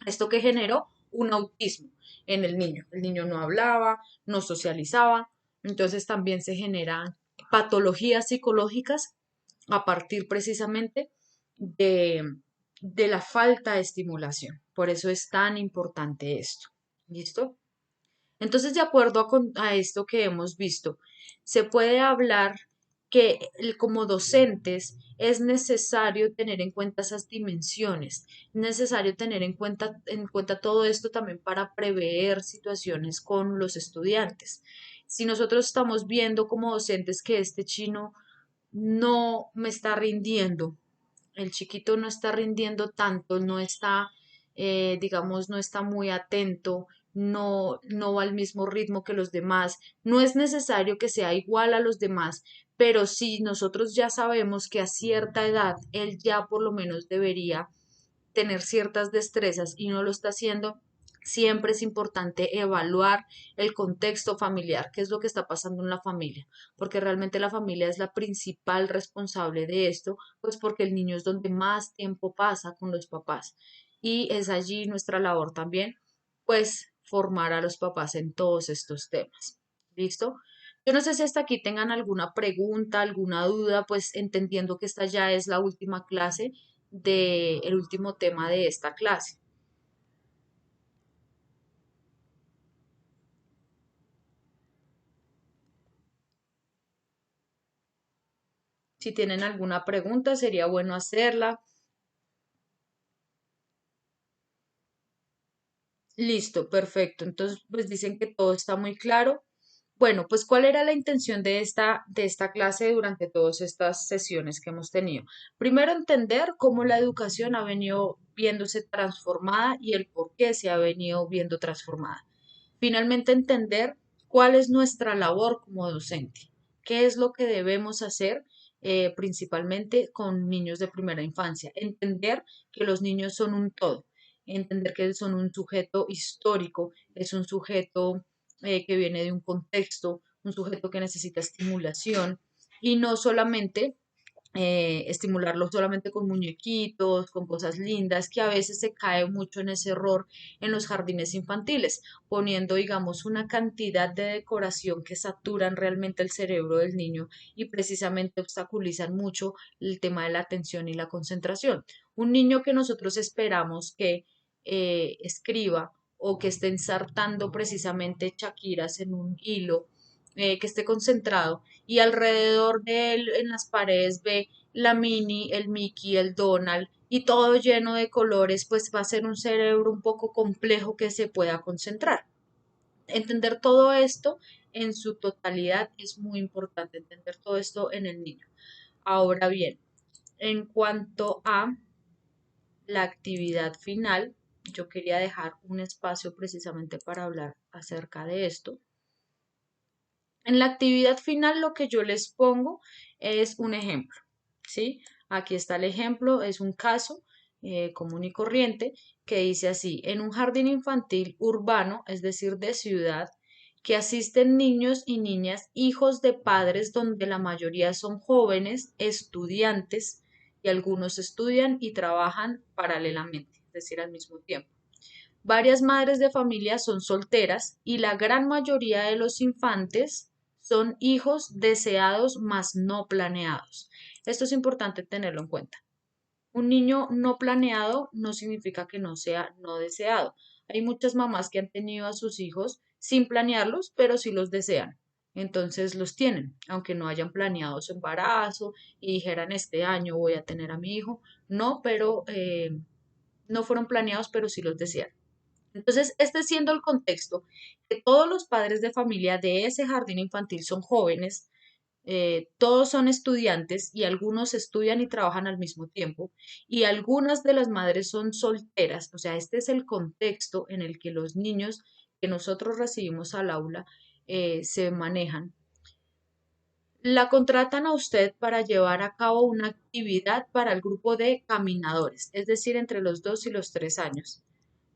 Esto que generó un autismo en el niño. El niño no hablaba, no socializaba, entonces también se generan patologías psicológicas a partir precisamente de, de la falta de estimulación. Por eso es tan importante esto. ¿Listo? Entonces, de acuerdo a esto que hemos visto, se puede hablar que como docentes es necesario tener en cuenta esas dimensiones, es necesario tener en cuenta todo esto también para prever situaciones con los estudiantes. Si nosotros estamos viendo como docentes que este chino no me está rindiendo, el chiquito no está rindiendo tanto, no está, digamos, no está muy atento, no va al mismo ritmo que los demás. No es necesario que sea igual a los demás, pero sí nosotros ya sabemos que a cierta edad él ya por lo menos debería tener ciertas destrezas y no lo está haciendo. Siempre es importante evaluar el contexto familiar, qué es lo que está pasando en la familia, porque realmente la familia es la principal responsable de esto, pues porque el niño es donde más tiempo pasa con los papás y es allí nuestra labor también, pues formar a los papás en todos estos temas. ¿Listo? Yo no sé si hasta aquí tengan alguna pregunta, alguna duda, pues entendiendo que esta ya es la última clase del último tema de esta clase. Si tienen alguna pregunta, sería bueno hacerla. Listo, perfecto. Entonces, pues dicen que todo está muy claro. Bueno, pues ¿cuál era la intención de esta clase durante todas estas sesiones que hemos tenido? Primero, entender cómo la educación ha venido viéndose transformada y el por qué se ha venido viendo transformada. Finalmente, entender cuál es nuestra labor como docente, qué es lo que debemos hacer principalmente con niños de primera infancia. Entender que los niños son un todo, entender que son un sujeto histórico, es un sujeto que viene de un contexto, un sujeto que necesita estimulación y no solamente estimularlo solamente con muñequitos, con cosas lindas, que a veces se cae mucho en ese error en los jardines infantiles, poniendo, digamos, una cantidad de decoración que saturan realmente el cerebro del niño y precisamente obstaculizan mucho el tema de la atención y la concentración. Un niño que nosotros esperamos que escriba o que esté ensartando precisamente chaquiras en un hilo, que esté concentrado y alrededor de él en las paredes ve la Minnie, el Mickey, el Donald y todo lleno de colores, pues va a ser un cerebro un poco complejo que se pueda concentrar. Entender todo esto en su totalidad es muy importante, entender todo esto en el niño. Ahora bien, en cuanto a la actividad final, yo quería dejar un espacio precisamente para hablar acerca de esto. En la actividad final lo que yo les pongo es un ejemplo, ¿sí? Aquí está el ejemplo, es un caso común y corriente que dice así, en un jardín infantil urbano, es decir, de ciudad, que asisten niños y niñas, hijos de padres donde la mayoría son jóvenes, estudiantes, y algunos estudian y trabajan paralelamente, es decir, al mismo tiempo. Varias madres de familia son solteras y la gran mayoría de los infantes son hijos deseados mas no planeados. Esto es importante tenerlo en cuenta. Un niño no planeado no significa que no sea no deseado. Hay muchas mamás que han tenido a sus hijos sin planearlos, pero sí los desean. Entonces los tienen, aunque no hayan planeado su embarazo y dijeran este año voy a tener a mi hijo, no, pero no fueron planeados, pero sí los desean. Entonces, este siendo el contexto, que todos los padres de familia de ese jardín infantil son jóvenes, todos son estudiantes y algunos estudian y trabajan al mismo tiempo y algunas de las madres son solteras, o sea, este es el contexto en el que los niños que nosotros recibimos al aula se manejan. La contratan a usted para llevar a cabo una actividad para el grupo de caminadores, es decir, entre los 2 y los 3 años,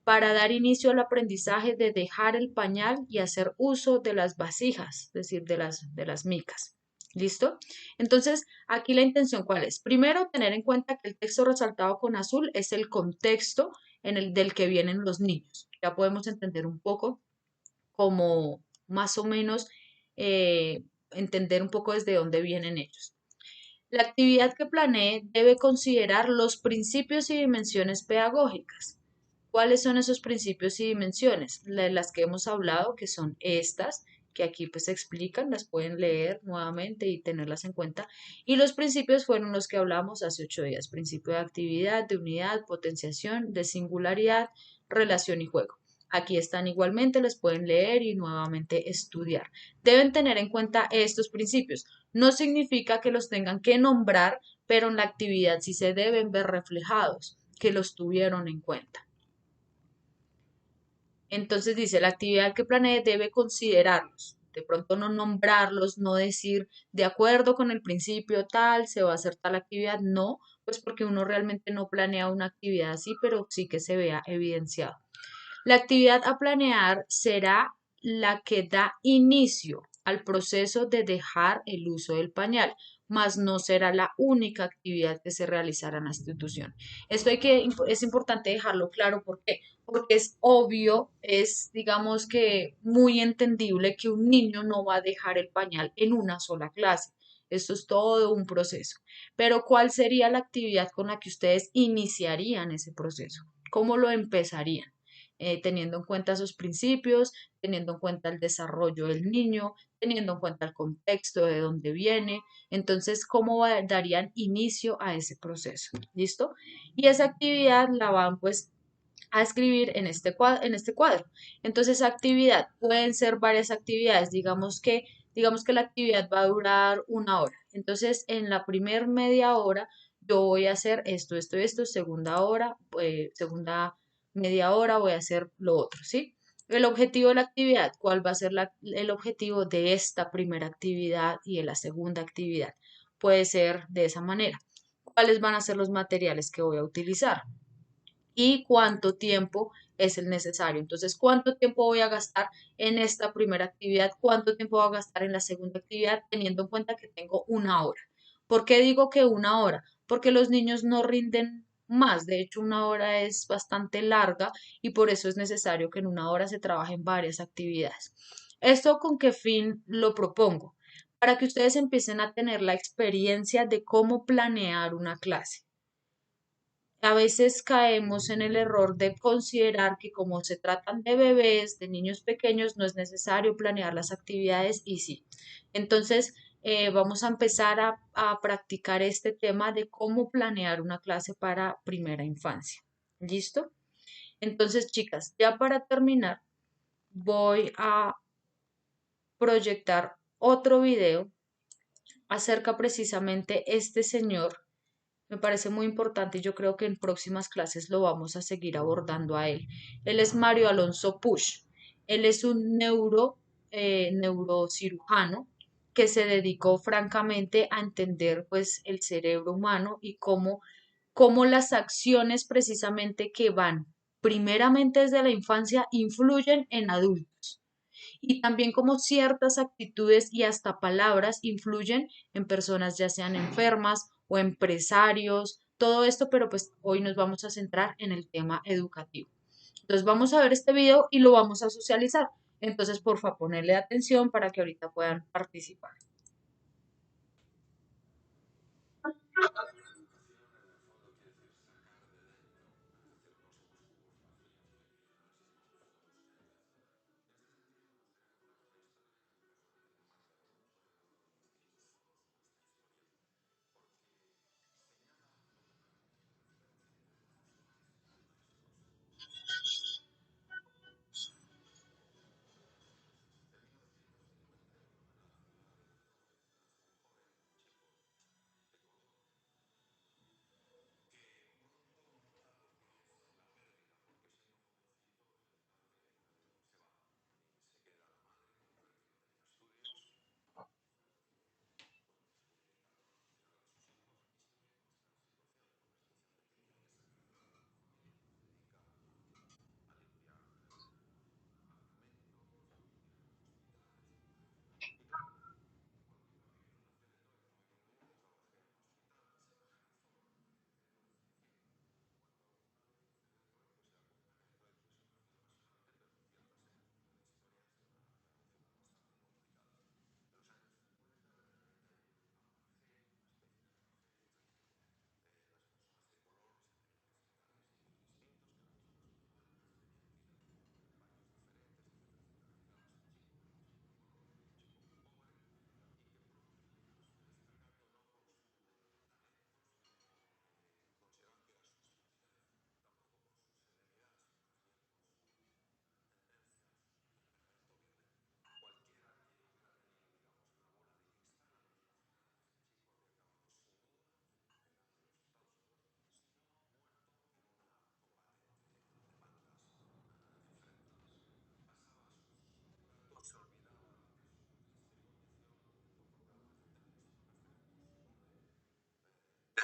para dar inicio al aprendizaje de dejar el pañal y hacer uso de las vasijas, es decir, de las micas. ¿Listo? Entonces, aquí la intención cuál es. Primero, tener en cuenta que el texto resaltado con azul es el contexto en el del que vienen los niños. Ya podemos entender un poco como más o menos entender un poco desde dónde vienen ellos. La actividad que planee debe considerar los principios y dimensiones pedagógicas. ¿Cuáles son esos principios y dimensiones? Las que hemos hablado, que son estas, que aquí pues se explican, las pueden leer nuevamente y tenerlas en cuenta. Y los principios fueron los que hablamos hace 8 días. Principio de actividad, de unidad, potenciación, de singularidad, relación y juego. Aquí están igualmente, les pueden leer y nuevamente estudiar. Deben tener en cuenta estos principios. No significa que los tengan que nombrar, pero en la actividad sí se deben ver reflejados, que los tuvieron en cuenta. Entonces dice, la actividad que planee debe considerarlos. De pronto no nombrarlos, no decir, de acuerdo con el principio tal, se va a hacer tal actividad. No, pues porque uno realmente no planea una actividad así, pero sí que se vea evidenciado. La actividad a planear será la que da inicio al proceso de dejar el uso del pañal, mas no será la única actividad que se realizará en la institución. Esto es importante dejarlo claro, ¿por qué? Porque es obvio, es digamos que muy entendible que un niño no va a dejar el pañal en una sola clase. Esto es todo un proceso. Pero ¿cuál sería la actividad con la que ustedes iniciarían ese proceso? ¿Cómo lo empezarían? Teniendo en cuenta esos principios, teniendo en cuenta el desarrollo del niño, teniendo en cuenta el contexto de dónde viene. Entonces, ¿cómo darían inicio a ese proceso? ¿Listo? Y esa actividad la van pues a escribir en este cuadro. Entonces, actividad, pueden ser varias actividades. Digamos que la actividad va a durar 1 hora. Entonces, en la primer media hora, yo voy a hacer esto, segunda hora, segunda media hora voy a hacer lo otro, ¿sí? El objetivo de la actividad, ¿cuál va a ser el objetivo de esta primera actividad y de la segunda actividad? Puede ser de esa manera. ¿Cuáles van a ser los materiales que voy a utilizar? Y cuánto tiempo es el necesario. Entonces, ¿cuánto tiempo voy a gastar en esta primera actividad? ¿Cuánto tiempo voy a gastar en la segunda actividad? Teniendo en cuenta que tengo 1 hora. ¿Por qué digo que 1 hora? Porque los niños no rinden más. De hecho, 1 hora es bastante larga y por eso es necesario que en 1 hora se trabajen varias actividades. ¿Esto con qué fin lo propongo? Para que ustedes empiecen a tener la experiencia de cómo planear una clase. A veces caemos en el error de considerar que como se tratan de bebés, de niños pequeños, no es necesario planear las actividades y sí. Entonces, vamos a empezar a practicar este tema de cómo planear una clase para primera infancia. ¿Listo? Entonces, chicas, ya para terminar, voy a proyectar otro video acerca precisamente este señor. Me parece muy importante y yo creo que en próximas clases lo vamos a seguir abordando a él. Él es Mario Alonso Push. Él es un neurocirujano que se dedicó francamente a entender pues el cerebro humano y cómo las acciones precisamente que van primeramente desde la infancia influyen en adultos y también como ciertas actitudes y hasta palabras influyen en personas ya sean enfermas o empresarios, todo esto, pero pues hoy nos vamos a centrar en el tema educativo. Entonces vamos a ver este video y lo vamos a socializar. Entonces, por favor, ponerle atención para que ahorita puedan participar.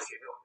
recibió.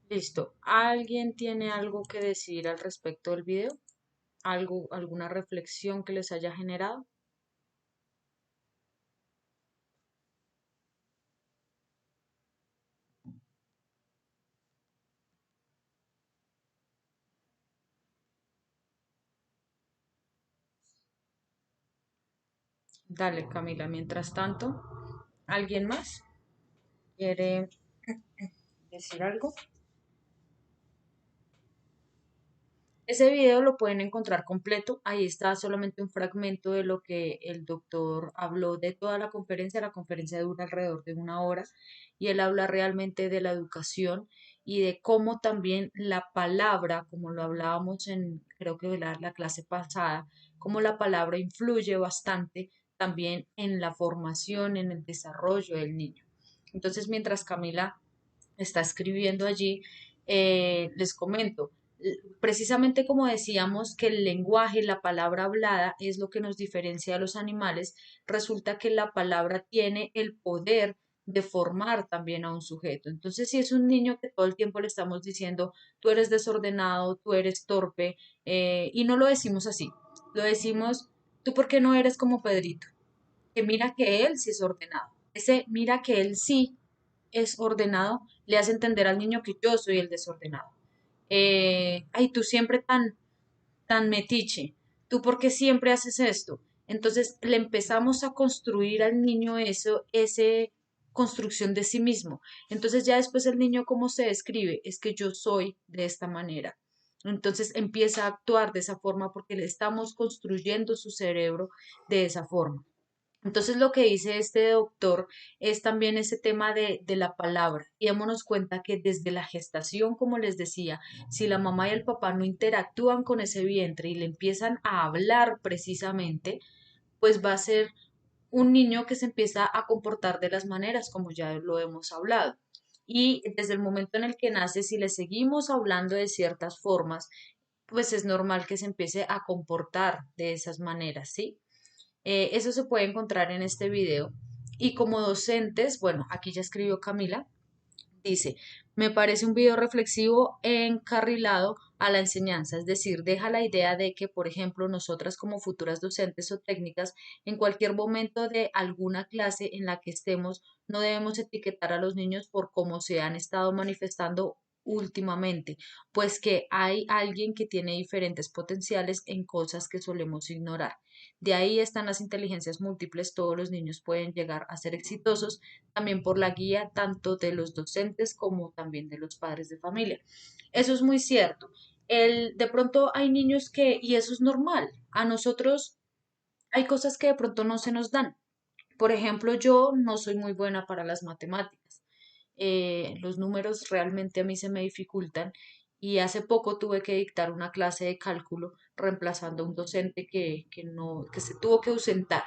Listo. ¿Alguien tiene algo que decir al respecto del video? ¿Algo, alguna reflexión que les haya generado? Dale, Camila. Mientras tanto, ¿alguien más quiere decir algo? Ese video lo pueden encontrar completo. Ahí está solamente un fragmento de lo que el doctor habló de toda la conferencia. La conferencia dura alrededor de una hora y él habla realmente de la educación y de cómo también la palabra, como lo hablábamos en, creo que la clase pasada, cómo la palabra influye bastante también en la formación, en el desarrollo del niño. Entonces, mientras Camila está escribiendo allí, Les comento, precisamente como decíamos que el lenguaje, la palabra hablada es lo que nos diferencia de los animales, resulta que la palabra tiene el poder de formar también a un sujeto. Entonces, si es un niño que todo el tiempo le estamos diciendo, tú eres desordenado, tú eres torpe, y no lo decimos así, lo decimos, tú por qué no eres como Pedrito, que mira que él sí es ordenado. Ese mira que él sí es ordenado le hace entender al niño que yo soy el desordenado. Ay, tú siempre tan metiche, tú por qué siempre haces esto. Entonces le empezamos a construir al niño eso, ese construcción de sí mismo. Entonces ya después el niño cómo se describe, es que yo soy de esta manera. Entonces empieza a actuar de esa forma porque le estamos construyendo su cerebro de esa forma. Entonces lo que dice este doctor es también ese tema de la palabra. Y démonos cuenta que desde la gestación, como les decía, si la mamá y el papá no interactúan con ese vientre y le empiezan a hablar precisamente, pues va a ser un niño que se empieza a comportar de las maneras como ya lo hemos hablado. Y desde el momento en el que nace, si le seguimos hablando de ciertas formas, pues es normal que se empiece a comportar de esas maneras, ¿sí? Eso se puede encontrar en este video. Y como docentes, bueno, aquí ya escribió Camila, dice, me parece un video reflexivo encarrilado a la enseñanza, es decir, deja la idea de que, por ejemplo, nosotras como futuras docentes o técnicas, en cualquier momento de alguna clase en la que estemos, no debemos etiquetar a los niños por cómo se han estado manifestando últimamente, pues que hay alguien que tiene diferentes potenciales en cosas que solemos ignorar. De ahí están las inteligencias múltiples, todos los niños pueden llegar a ser exitosos también por la guía tanto de los docentes como también de los padres de familia. Eso es muy cierto. De pronto hay niños que, y eso es normal, a nosotros hay cosas que de pronto no se nos dan. Por ejemplo, yo no soy muy buena para las matemáticas. Los números realmente a mí se me dificultan y hace poco tuve que dictar una clase de cálculo reemplazando a un docente que se tuvo que ausentar.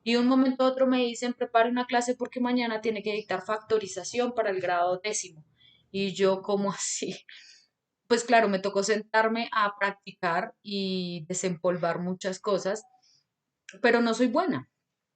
Y de un momento a otro me dicen, prepare una clase porque mañana tiene que dictar factorización para el grado décimo. Y yo, ¿cómo así? Pues claro, me tocó sentarme a practicar y desempolvar muchas cosas, pero no soy buena.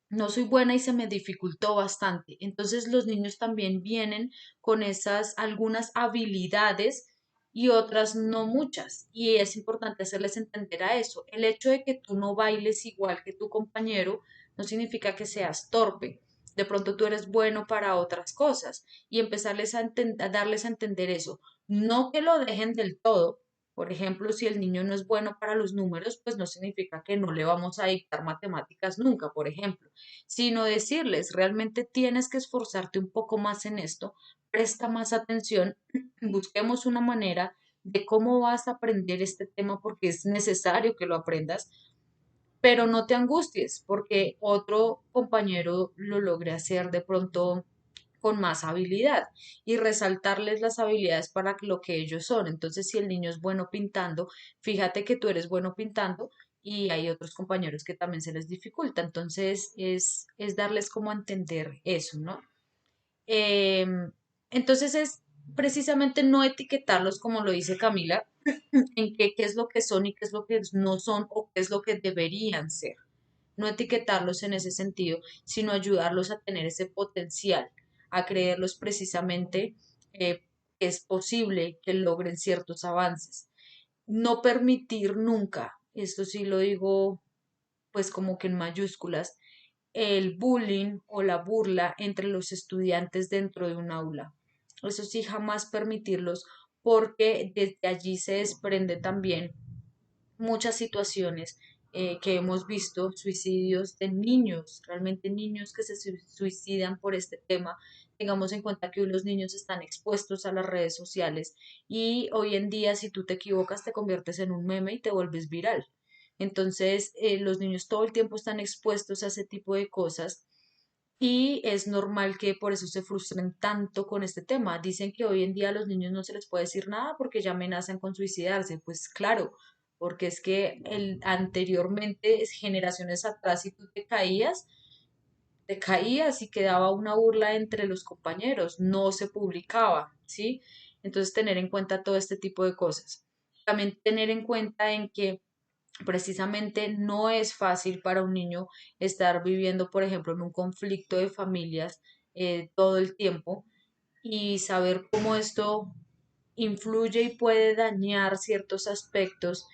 No soy buena y se me dificultó bastante. Entonces los niños también vienen con esas algunas habilidades y otras no muchas. Y es importante hacerles entender a eso. El hecho de que tú no bailes igual que tu compañero no significa que seas torpe. De pronto tú eres bueno para otras cosas y empezarles a darles a entender eso. No que lo dejen del todo. Por ejemplo, si el niño no es bueno para los números, pues no significa que no le vamos a dictar matemáticas nunca, por ejemplo, sino decirles, realmente tienes que esforzarte un poco más en esto, presta más atención, busquemos una manera de cómo vas a aprender este tema porque es necesario que lo aprendas, pero no te angusties porque otro compañero lo logre hacer de pronto con más habilidad y resaltarles las habilidades para lo que ellos son. Entonces, si el niño es bueno pintando, fíjate que tú eres bueno pintando y hay otros compañeros que también se les dificulta. Entonces, es darles como a entender eso, ¿no? Em, entonces, es precisamente no etiquetarlos como lo dice Camila, en qué es lo que son y qué es lo que no son o qué es lo que deberían ser. No etiquetarlos en ese sentido, sino ayudarlos a tener ese potencial, a creerlos precisamente que es posible que logren ciertos avances. No permitir nunca, esto sí lo digo pues como que en mayúsculas, el bullying o la burla entre los estudiantes dentro de un aula. Eso sí, jamás permitirlos porque desde allí se desprende también muchas situaciones que hemos visto, suicidios de niños, realmente niños que se suicidan por este tema. Tengamos en cuenta que hoy los niños están expuestos a las redes sociales y hoy en día si tú te equivocas te conviertes en un meme y te vuelves viral. Entonces, los niños todo el tiempo están expuestos a ese tipo de cosas y es normal que por eso se frustren tanto con este tema. Dicen que hoy en día a los niños no se les puede decir nada porque ya amenazan con suicidarse. Pues claro, porque es que anteriormente, generaciones atrás, si tú te caías y quedaba una burla entre los compañeros, no se publicaba, ¿sí? Entonces, tener en cuenta todo este tipo de cosas. También tener en cuenta en que precisamente no es fácil para un niño estar viviendo, por ejemplo, en un conflicto de familias todo el tiempo y saber cómo esto influye y puede dañar ciertos aspectos,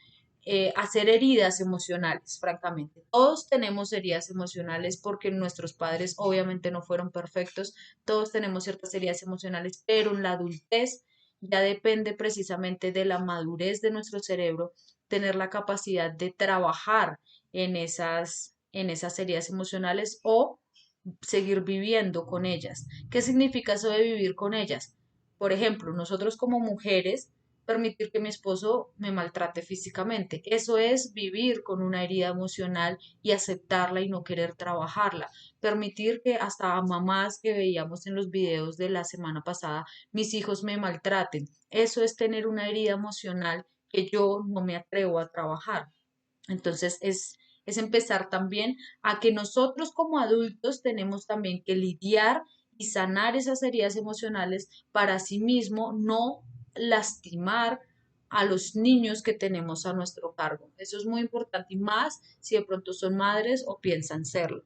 hacer heridas emocionales, francamente. Todos tenemos heridas emocionales porque nuestros padres obviamente no fueron perfectos, todos tenemos ciertas heridas emocionales, pero en la adultez ya depende precisamente de la madurez de nuestro cerebro, tener la capacidad de trabajar en esas heridas emocionales o seguir viviendo con ellas. ¿Qué significa eso de vivir con ellas? Por ejemplo, nosotros como mujeres, permitir que mi esposo me maltrate físicamente. Eso es vivir con una herida emocional y aceptarla y no querer trabajarla. Permitir que hasta a mamás que veíamos en los videos de la semana pasada, mis hijos me maltraten. Eso es tener una herida emocional que yo no me atrevo a trabajar. Entonces es empezar también a que nosotros como adultos tenemos también que lidiar y sanar esas heridas emocionales para asimismo no lastimar a los niños que tenemos a nuestro cargo. Eso es muy importante y más si de pronto son madres o piensan serlo.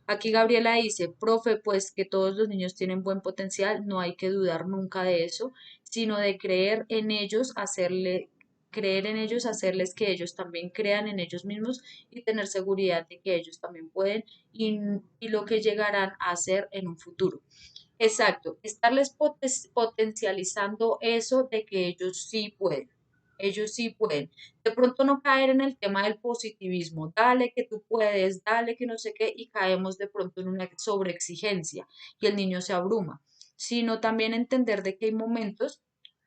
Aquí Gabriela dice, profe, pues que todos los niños tienen buen potencial, no hay que dudar nunca de eso, sino de creer en ellos, hacerles que ellos también crean en ellos mismos y tener seguridad de que ellos también pueden y lo que llegarán a hacer en un futuro. Exacto, estarles potencializando eso de que ellos sí pueden. Ellos sí pueden. De pronto no caer en el tema del positivismo, dale que tú puedes, dale que no sé qué, y caemos de pronto en una sobreexigencia y el niño se abruma, sino también entender de que hay momentos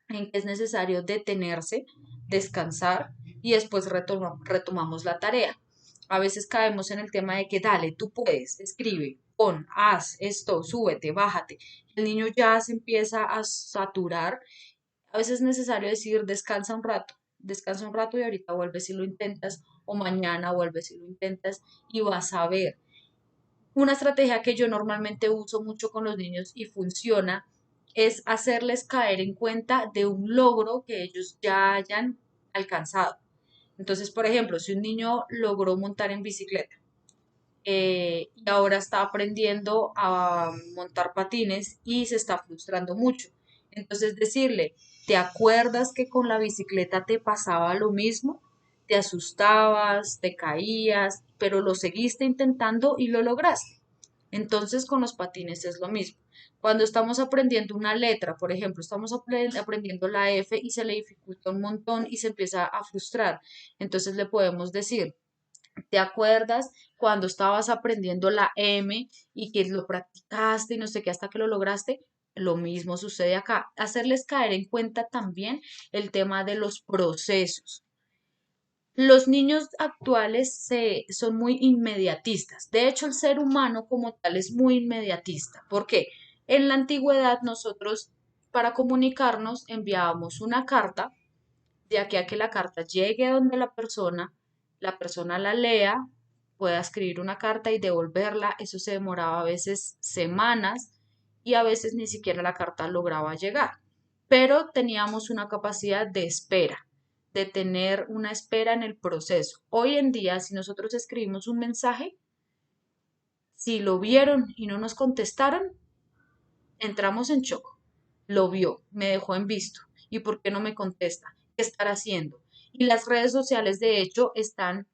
en que es necesario detenerse, descansar y después retomamos la tarea. A veces caemos en el tema de que dale, tú puedes, escribe, pon, haz esto, súbete, bájate. El niño ya se empieza a saturar. A veces es necesario decir descansa un rato y ahorita vuelves y lo intentas o mañana vuelves y lo intentas y vas a ver. Una estrategia que yo normalmente uso mucho con los niños y funciona es hacerles caer en cuenta de un logro que ellos ya hayan alcanzado. Entonces, por ejemplo, si un niño logró montar en bicicleta y ahora está aprendiendo a montar patines y se está frustrando mucho, entonces decirle, ¿te acuerdas que con la bicicleta te pasaba lo mismo? Te asustabas, te caías, pero lo seguiste intentando y lo lograste. Entonces con los patines es lo mismo. Cuando estamos aprendiendo una letra, por ejemplo, estamos aprendiendo la F y se le dificulta un montón y se empieza a frustrar. Entonces le podemos decir, ¿te acuerdas cuando estabas aprendiendo la M y que lo practicaste y no sé qué hasta que lo lograste? Lo mismo sucede acá. Hacerles caer en cuenta también el tema de los procesos. Los niños actuales son muy inmediatistas. De hecho, el ser humano como tal es muy inmediatista. ¿Por qué? En la antigüedad nosotros para comunicarnos enviábamos una carta, de aquí a que la carta llegue donde la persona la lea, pueda escribir una carta y devolverla. Eso se demoraba a veces semanas y a veces ni siquiera la carta lograba llegar. Pero teníamos una capacidad de espera, de tener una espera en el proceso. Hoy en día, si nosotros escribimos un mensaje, si lo vieron y no nos contestaron, entramos en shock. Lo vio, me dejó en visto. ¿Y por qué no me contesta? ¿Qué estará haciendo? Y las redes sociales, de hecho, están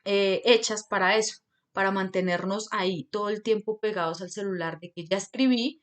hechas para eso, para mantenernos ahí todo el tiempo pegados al celular de que ya escribí.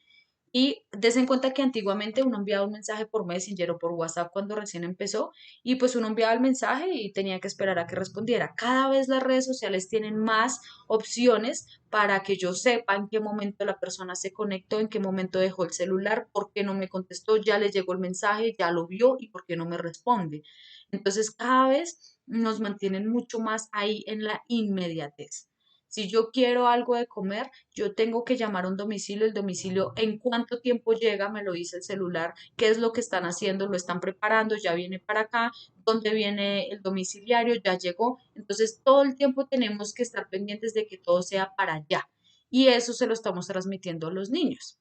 Y des en cuenta que antiguamente uno enviaba un mensaje por Messenger o por WhatsApp cuando recién empezó y pues uno enviaba el mensaje y tenía que esperar a que respondiera. Cada vez las redes sociales tienen más opciones para que yo sepa en qué momento la persona se conectó, en qué momento dejó el celular, por qué no me contestó, ya le llegó el mensaje, ya lo vio y por qué no me responde. Entonces cada vez nos mantienen mucho más ahí en la inmediatez. Si yo quiero algo de comer, yo tengo que llamar a un domicilio, el domicilio en cuánto tiempo llega, me lo dice el celular, qué es lo que están haciendo, lo están preparando, ya viene para acá, dónde viene el domiciliario, ya llegó. Entonces, todo el tiempo tenemos que estar pendientes de que todo sea para allá. Y eso se lo estamos transmitiendo a los niños.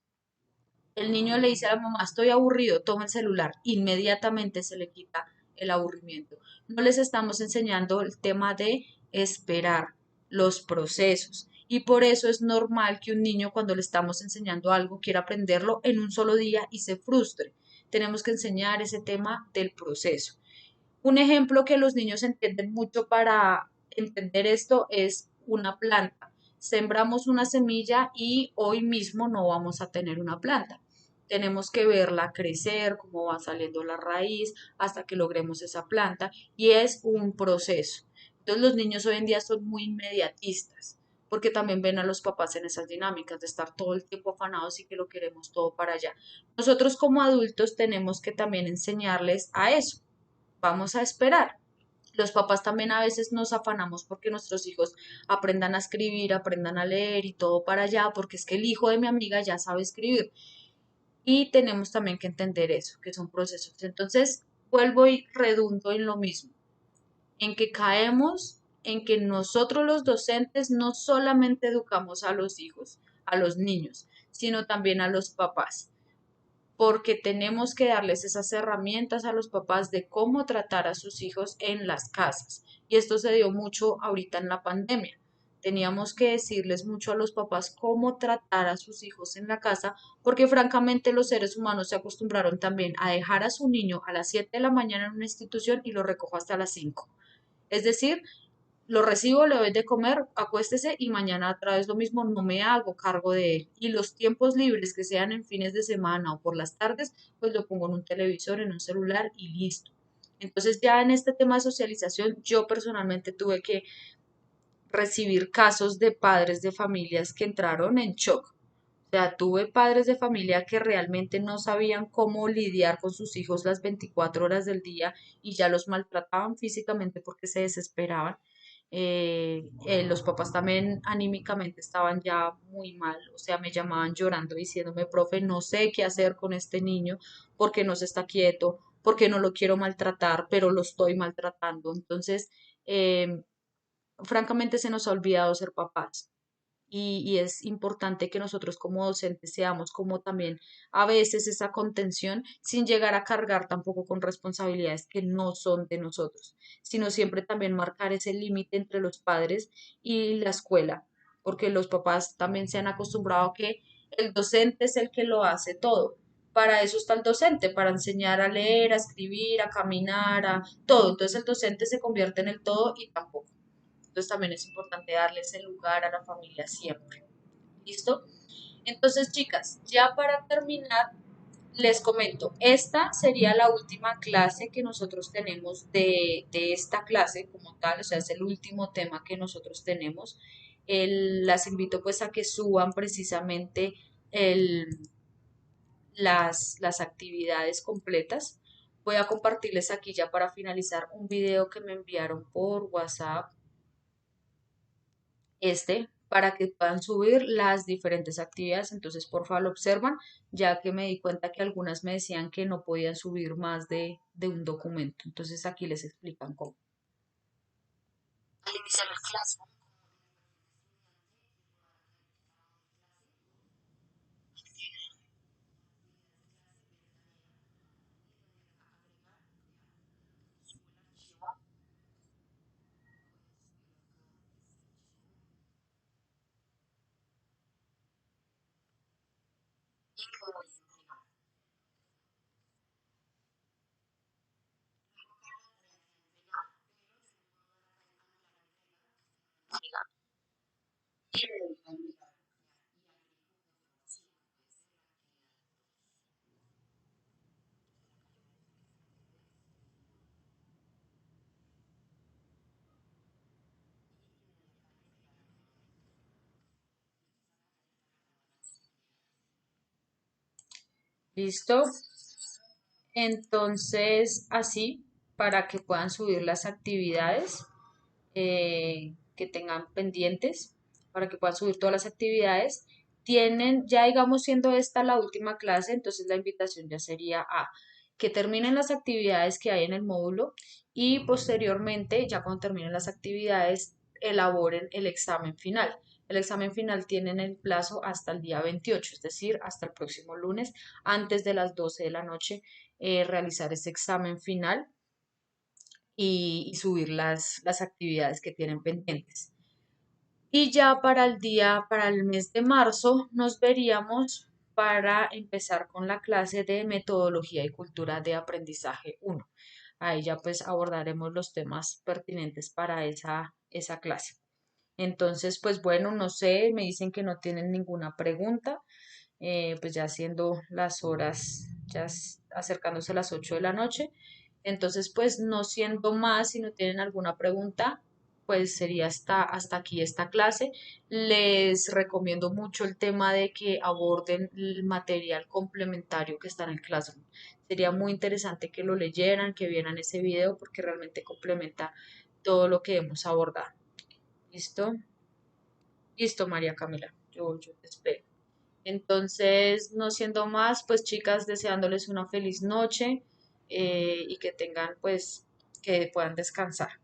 El niño le dice a la mamá, estoy aburrido, toma el celular, inmediatamente se le quita el aburrimiento. No les estamos enseñando el tema de esperar los procesos. Y por eso es normal que un niño cuando le estamos enseñando algo quiera aprenderlo en un solo día y se frustre. Tenemos que enseñar ese tema del proceso. Un ejemplo que los niños entienden mucho para entender esto es una planta. Sembramos una semilla y hoy mismo no vamos a tener una planta. Tenemos que verla crecer, cómo va saliendo la raíz, hasta que logremos esa planta y es un proceso. Entonces los niños hoy en día son muy inmediatistas porque también ven a los papás en esas dinámicas de estar todo el tiempo afanados y que lo queremos todo para allá. Nosotros como adultos tenemos que también enseñarles a eso. Vamos a esperar. Los papás también a veces nos afanamos porque nuestros hijos aprendan a escribir, aprendan a leer y todo para allá, porque es que el hijo de mi amiga ya sabe escribir. Y tenemos también que entender eso, que son procesos. Entonces, vuelvo y redundo en lo mismo, en que caemos en que nosotros los docentes no solamente educamos a los hijos, a los niños, sino también a los papás porque tenemos que darles esas herramientas a los papás de cómo tratar a sus hijos en las casas. Y esto se dio mucho ahorita en la pandemia. Teníamos que decirles mucho a los papás cómo tratar a sus hijos en la casa, porque francamente los seres humanos se acostumbraron también a dejar a su niño a las 7 de la mañana en una institución y lo recojo hasta las 5. Es decir, lo recibo, le doy de comer, acuéstese y mañana otra vez lo mismo, no me hago cargo de él. Y los tiempos libres que sean en fines de semana o por las tardes, pues lo pongo en un televisor, en un celular y listo. Entonces ya en este tema de socialización, yo personalmente tuve que recibir casos de padres de familias que entraron en shock. O sea, tuve padres de familia que realmente no sabían cómo lidiar con sus hijos las 24 horas del día y ya los maltrataban físicamente porque se desesperaban. Los papás también anímicamente estaban ya muy mal, o sea, me llamaban llorando diciéndome, profe, no sé qué hacer con este niño porque no se está quieto, porque no lo quiero maltratar, pero lo estoy maltratando. Entonces, eh, francamente se nos ha olvidado ser papás y es importante que nosotros como docentes seamos como también a veces esa contención sin llegar a cargar tampoco con responsabilidades que no son de nosotros, sino siempre también marcar ese límite entre los padres y la escuela, porque los papás también se han acostumbrado a que el docente es el que lo hace todo. Para eso está el docente, para enseñar a leer, a escribir, a caminar, a todo. Entonces el docente se convierte en el todo y tampoco. Entonces también es importante darle ese lugar a la familia siempre. ¿Listo? Entonces, chicas, ya para terminar, les comento, esta sería la última clase que nosotros tenemos de esta clase como tal, o sea, es el último tema que nosotros tenemos. Las invito pues a que suban precisamente el, las actividades completas. Voy a compartirles aquí ya para finalizar un video que me enviaron por WhatsApp para que puedan subir las diferentes actividades. Entonces, por favor, lo observan, ya que me di cuenta que algunas me decían que no podían subir más de un documento. Entonces, aquí les explican cómo. Al iniciar el Classroom, ¿Listo? Entonces, así, para que puedan subir las actividades que tengan pendientes, para que puedan subir todas las actividades, tienen, ya digamos, siendo esta la última clase, entonces la invitación ya sería a que terminen las actividades que hay en el módulo y posteriormente, ya cuando terminen las actividades, elaboren el examen final. El examen final tienen el plazo hasta el día 28, es decir, hasta el próximo lunes, antes de las 12 de la noche, realizar ese examen final y subir las actividades que tienen pendientes. Y ya para el mes de marzo, nos veríamos para empezar con la clase de metodología y cultura de aprendizaje 1. Ahí ya pues abordaremos los temas pertinentes para esa clase. Entonces, pues bueno, no sé, me dicen que no tienen ninguna pregunta, pues ya siendo las horas, acercándose a las 8 de la noche. Entonces, pues no siendo más, si no tienen alguna pregunta, pues sería hasta aquí esta clase. Les recomiendo mucho el tema de que aborden el material complementario que está en el Classroom. Sería muy interesante que lo leyeran, que vieran ese video, porque realmente complementa todo lo que hemos abordado. ¿Listo? Listo, María Camila. Yo te espero. Entonces, no siendo más, pues chicas, deseándoles una feliz noche y que tengan, pues, que puedan descansar.